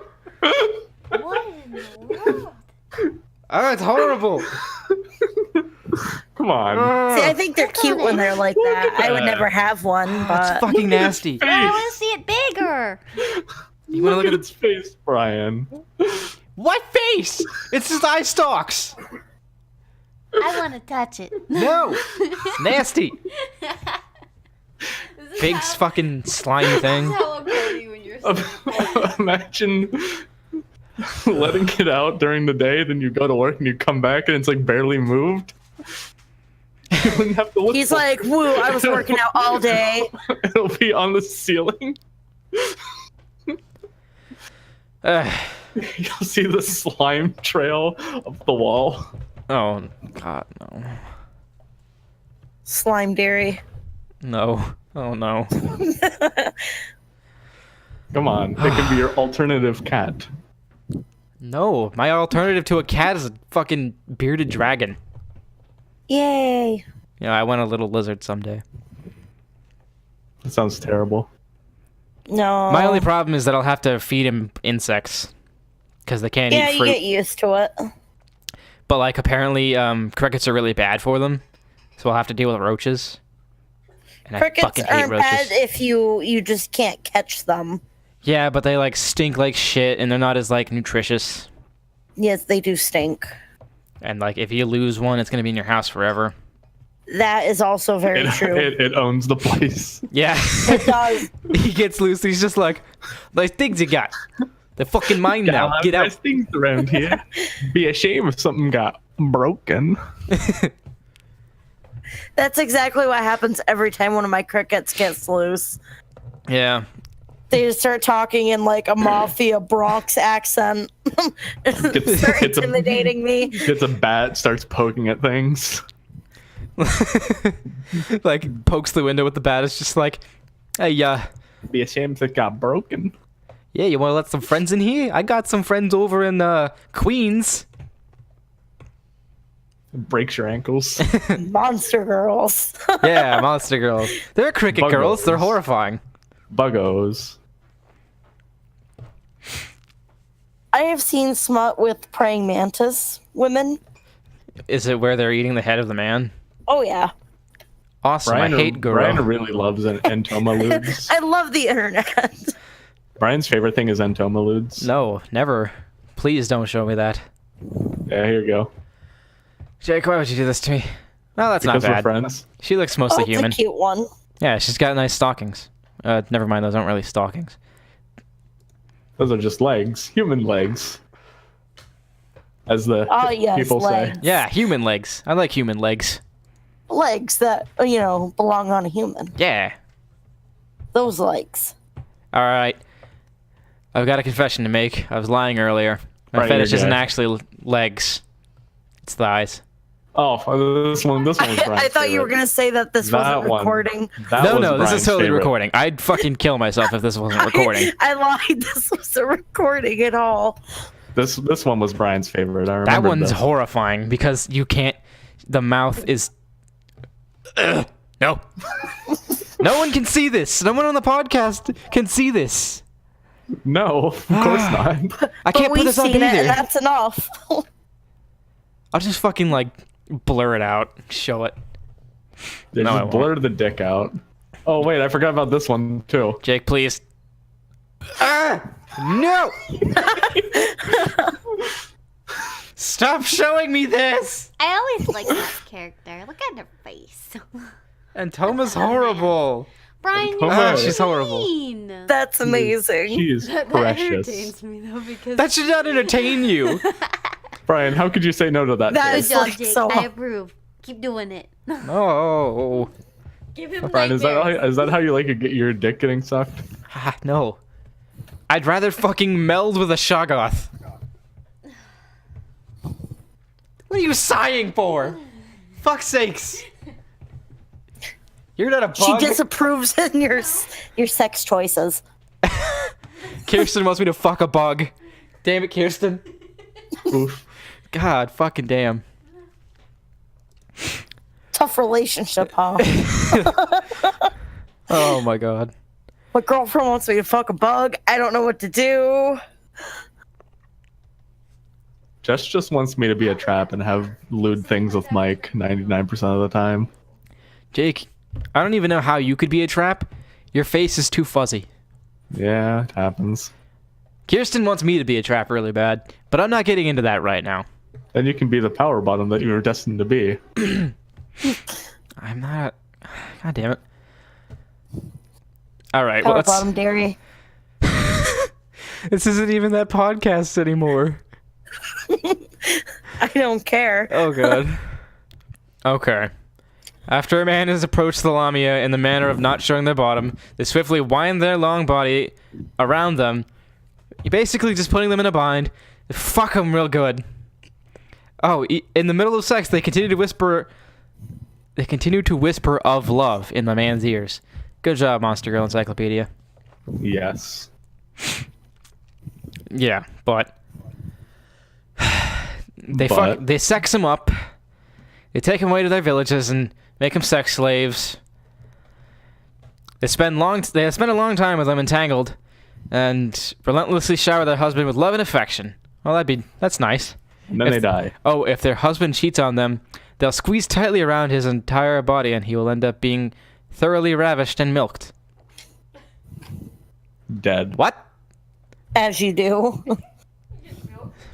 D: What in the world?
A: Oh, it's horrible.
B: Come on.
C: See, I think they're cute when they're like that.
B: at
C: I would
B: that.
C: never have one,
A: It's
C: but
A: fucking nasty.
D: I want to see it bigger.
A: You wanna
B: Look
A: look
B: at its face, Brian.
A: What face? It's his eye stalks.
D: I want to touch it.
A: No. Nasty.
D: This is
A: Big
D: how-
A: fucking slimy thing.
D: this is how I'm going when you're so
B: Imagine letting it out during the day, then you go to work and you come back and it's like barely moved. You wouldn't have to look.
C: he's
B: for
C: like, "Woo! I was working out all day."
B: it. It'll be on the ceiling. You'll see the slime trail up the wall.
A: Oh God, no.
C: Slime dairy.
A: No. Oh no.
B: Come on, it could be your alternative cat.
A: No. My alternative to a cat is a fucking bearded dragon.
C: Yay!
A: Yeah, I want a little lizard someday.
B: That sounds terrible.
C: No.
A: My only problem is that I'll have to feed him insects because they can't
C: Yeah,
A: eat
C: you
A: fruit.
C: get used to it.
A: But like apparently, crickets are really bad for them, so I'll have to deal with roaches. And I
C: Crickets
A: fucking hate
C: aren't
A: roaches.
C: bad if you just can't catch them.
A: Yeah, but they like stink like shit, and they're not as like nutritious.
C: Yes, they do stink.
A: And like if you lose one, it's gonna be in your house forever.
C: That is also very
B: It,
C: true.
B: it owns the place.
A: Yeah.
C: It does.
A: He gets loose. He's just like, "Those things you got, they're fucking mine now. Get out."
B: Nice things around here. Be a shame if something got broken.
C: That's exactly what happens every time one of my crickets gets loose.
A: Yeah.
C: They just start talking in like a mafia Bronx accent. Start
B: Gets a-
C: intimidating me.
B: Gets a bat, starts poking at things.
A: Like pokes the window with the bat. It's just like, "Hey,
B: Be a shame if it got broken.
A: yeah, you want to let some friends in here? I got some friends over in Queens."
B: Breaks your ankles.
C: Monster girls.
A: Yeah, monster girls. They're cricket girls. They're
B: Buggles.
A: horrifying.
B: Buggos.
C: I have seen smut with praying mantis women.
A: Is it where they're eating the head of the man?
C: Oh yeah.
A: Awesome. I hate
B: Brian
A: Guru.
B: really loves entomaludes.
C: I love the internet.
B: Brian's favorite thing is entomaludes.
A: No, never. Please don't show me that.
B: Yeah, here you go.
A: Jake, why would you do this to me? Well, that's
B: Because
A: not
B: we're
A: bad.
B: friends.
A: She looks
C: Oh,
A: mostly
C: that's
A: human.
C: a cute one.
A: Yeah, she's got nice stockings. Never mind, those aren't really stockings.
B: Those are just legs. Human legs. As the
C: Oh yes,
B: people
C: legs.
B: say.
A: Yeah, human legs. I like human legs.
C: Legs that belong on a human.
A: Yeah.
C: Those legs.
A: All right. I've got a confession to make. I was lying earlier. My
B: Right,
A: fetish
B: you're
A: isn't
B: gay.
A: actually legs. It's thighs.
B: Oh, this one was Brian's
C: I thought you were
B: favorite.
C: gonna say that this
B: That
C: wasn't
B: one.
C: recording.
B: That
A: No,
B: was
A: no, this is
B: Brian's
A: totally
B: favorite.
A: recording. I'd fucking kill myself if this wasn't recording.
C: I lied. This wasn't recording at all.
B: This one was Brian's favorite. I remember
A: That one's
B: this.
A: horrifying because you can't. The mouth is. Ugh, no. No one can see this. No one on the podcast can see this.
B: No, of course not.
A: I
C: But
A: can't put
C: we've
A: this up
C: seen it, and
A: either.
C: that's enough.
A: I'll just fucking like blur it out, show it.
B: They
A: No, I
B: just
A: won't.
B: blurred the dick out. Oh wait, I forgot about this one too.
A: Jake, please. No! Stop showing me this!
D: I always like that character. Look at her face.
A: And Toma's horrible.
D: Brian,
B: Oh,
D: you're
A: she's horrible.
D: mean.
C: That's amazing.
B: She is
D: That
B: precious.
D: entertains me though because
A: That should not entertain you.
B: Brian, how could you say no to that?
C: That
B: choice?
C: is
D: good job,
C: like
D: Jake.
C: so.
D: I approve. Keep doing it.
A: Oh,
D: Give him
B: Brian,
D: nightmares.
B: is that how you like your dick getting sucked?
A: no. I'd rather fucking meld with a Shoggoth. What are you sighing for? Fuck's sakes. You're not a
C: She
A: bug.
C: disapproves in your sex choices.
A: Kirsten wants me to fuck a bug. Damn it, Kirsten.
B: Oof.
A: God, fucking damn.
C: Tough relationship, huh?
A: Oh my god.
C: My girlfriend wants me to fuck a bug. I don't know what to do.
B: Jess just wants me to be a trap and have lewd things with Mike 99% of the time.
A: Jake, I don't even know how you could be a trap. Your face is too fuzzy.
B: Yeah, it happens.
A: Kirsten wants me to be a trap really bad, but I'm not getting into that right now.
B: Then you can be the power bottom that you were destined to be.
A: I'm not. God damn it. All right,
C: Power
A: well,
C: bottom dairy.
A: this isn't even that podcast anymore.
C: I don't care.
A: Oh god. Okay. After a man has approached the Lamia in the manner of not showing their bottom, they swiftly wind their long body around them. You're basically just putting them in a bind. Fuck them real good. Oh, in the middle of sex, they continue to whisper. They continue to whisper of love in the man's ears. Good job, Monster Girl Encyclopedia.
B: Yes.
A: Yeah, but they sex him up. They take him away to their villages and make him sex slaves. They spend a long time with them entangled, and relentlessly shower their husband with love and affection. Well, that's nice.
B: And then they die.
A: Oh, if their husband cheats on them, they'll squeeze tightly around his entire body, and he will end up being thoroughly ravished and milked.
B: Dead.
A: What?
C: As you do.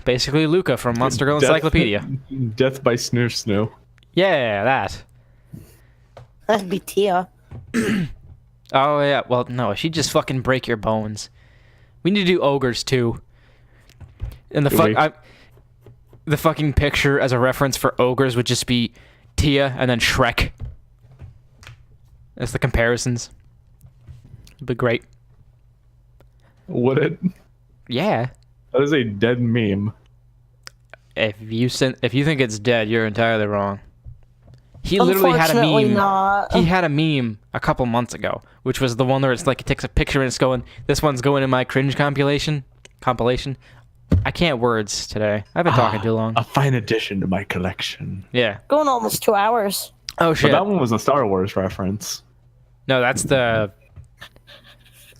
A: Basically, Luca from Monster Girl Encyclopedia.
B: Death by snoo snoo.
A: Yeah, that.
C: That'd be Tia.
A: Oh, yeah. Well, no, she'd just fucking break your bones. We need to do ogres, too. And the fucking picture as a reference for ogres would just be Tia and then Shrek. As the comparisons. It'd be great.
B: Would it?
A: Yeah.
B: That is a dead meme.
A: If you think it's dead, you're entirely wrong. He literally had a
C: Unfortunately
A: meme.
C: not.
A: He had a meme a couple months ago, which was the one where it's like it takes a picture and it's going, this one's going in my cringe compilation. I can't words today. I've been talking too long.
B: A fine addition to my collection.
A: Yeah.
C: Going almost 2 hours.
A: Oh
B: But
A: shit.
B: that one was a Star Wars reference.
A: No, that's the.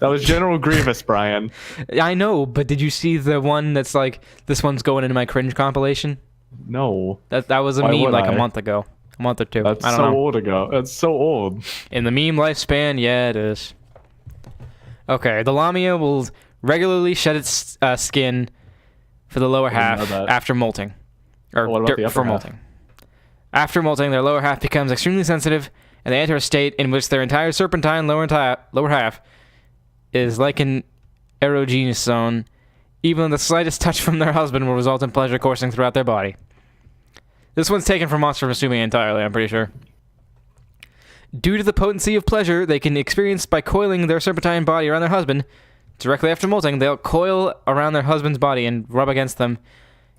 B: That was General Grievous, Brian.
A: I know, but did you see the one that's like, this one's going into my cringe compilation?
B: No.
A: That was a
B: Why
A: meme
B: would
A: like a
B: I?
A: month ago. A month or two.
B: That's
A: I don't
B: so
A: know.
B: old ago. That's so old.
A: In the meme lifespan, yeah, it is. Okay, the Lamia will regularly shed its skin for the lower
B: I didn't know
A: half
B: that.
A: after molting. Or
B: What about the upper
A: for
B: half?
A: molting. After molting, their lower half becomes extremely sensitive, and they enter a state in which their entire serpentine lower half is like an erogenous zone. Even the slightest touch from their husband will result in pleasure coursing throughout their body. This one's taken from Monster Assuming entirely, I'm pretty sure. Due to the potency of pleasure they can experience by coiling their serpentine body around their husband, directly after molting, they'll coil around their husband's body and rub against them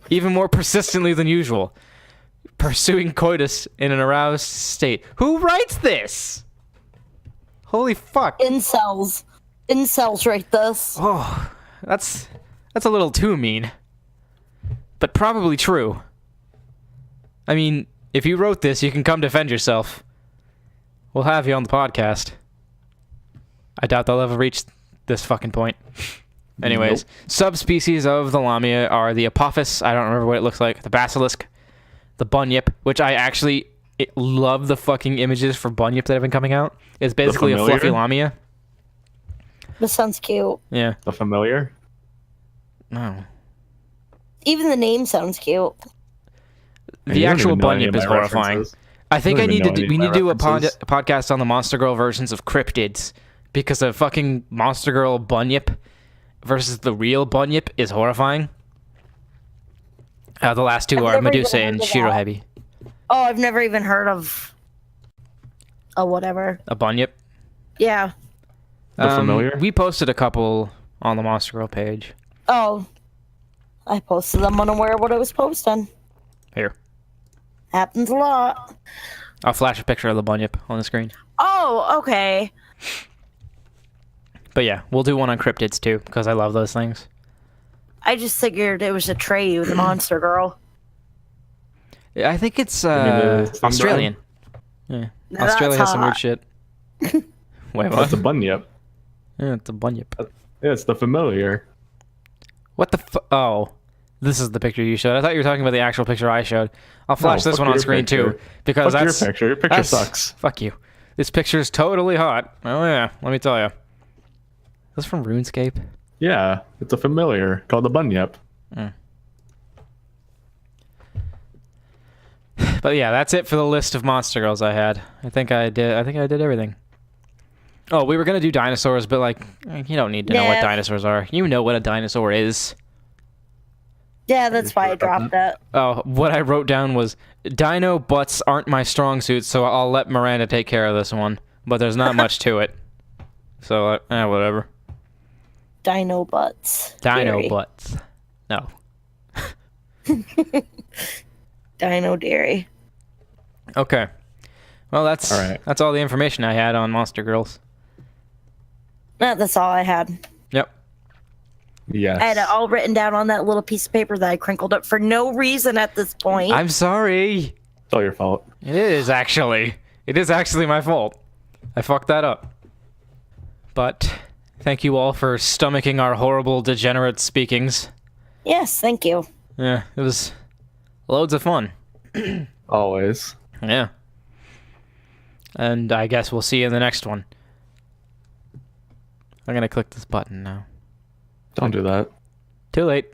A: even more persistently than usual, pursuing coitus in an aroused state. Who writes this? Holy fuck.
C: Incels. Incels write this.
A: Oh, that's a little too mean. But probably true. I mean, if you wrote this, you can come defend yourself. We'll have you on the podcast. I doubt they'll ever reach this fucking point. Anyways, subspecies of the Lamia are the Apophis, I don't remember what it looks like, the Basilisk, the Bunyip, which I actually love the fucking images for Bunyip that have been coming out. It's basically a
B: Familiar?
A: fluffy Lamia.
C: This sounds cute.
A: Yeah.
B: The familiar?
A: No.
C: Even the name sounds cute.
B: Man,
A: The
B: you don't
A: actual
B: even know any
A: Bunyip
B: of
A: is
B: my
A: horrifying.
B: references.
A: I think
B: don't
A: I
B: even
A: need
B: know
A: to
B: any
A: we
B: of
A: need
B: my
A: to do a
B: references.
A: podcast on the Monster Girl versions of cryptids, because the fucking Monster Girl Bunyip versus the real Bunyip is horrifying. The last two
C: I've
A: are
C: never
A: Medusa
C: even
A: and
C: heard of that.
A: Shirohebi.
C: Oh, I've never even heard of a whatever.
A: A Bunyip.
C: Yeah.
B: The familiar?
A: We posted a couple on the Monster Girl page.
C: Oh. I posted them unaware of what I was posting.
A: Here.
C: Happens a lot.
A: I'll flash a picture of the Bunyip on the screen.
C: Oh, okay.
A: But yeah, we'll do one on cryptids too, because I love those things.
C: I just figured it was a Treyu, the monster girl.
A: I think it's
B: the
A: Australian. Yeah,
C: Now
A: Australia has
C: that's
A: some weird
C: hot.
A: shit. Wait,
B: That's
A: what?
B: a bunyip.
A: Yeah, it's a bunyip.
B: Yeah, it's the familiar.
A: What the Oh, this is the picture you showed. I thought you were talking about the actual picture I showed. I'll flash this
B: fuck
A: one on
B: your
A: screen
B: picture.
A: too, because
B: Fuck
A: that's
B: your picture. Your picture
A: that's-
B: sucks.
A: Fuck you. This picture's totally hot. Oh yeah, let me tell you. This from RuneScape.
B: Yeah, it's a familiar called the bunyip.
A: But yeah, that's it for the list of monster girls I had. I think I did everything. Oh, we were gonna do dinosaurs, but like, you don't need to know what
C: Yeah.
A: dinosaurs are. You know what a dinosaur is.
C: Yeah, that's why I dropped that.
A: Oh, what I wrote down was dino butts aren't my strong suit, so I'll let Miranda take care of this one. But there's not much to it. So, whatever.
C: Dino butts.
A: Dino
C: Dairy.
A: butts. No.
C: Dino dairy.
A: Okay. Well, that's
B: All right.
A: that's all the information I had on Monster Girls.
C: That's all I had.
A: Yep.
B: Yes.
C: I had it all written down on that little piece of paper that I crinkled up for no reason at this point.
A: I'm sorry.
B: It's all your fault.
A: It is actually. It is actually my fault. I fucked that up. But thank you all for stomaching our horrible degenerate speakings.
C: Yes, thank you.
A: Yeah, it was loads of fun.
B: Always.
A: Yeah. And I guess we'll see you in the next one. I'm gonna click this button now.
B: Don't do that.
A: Too late.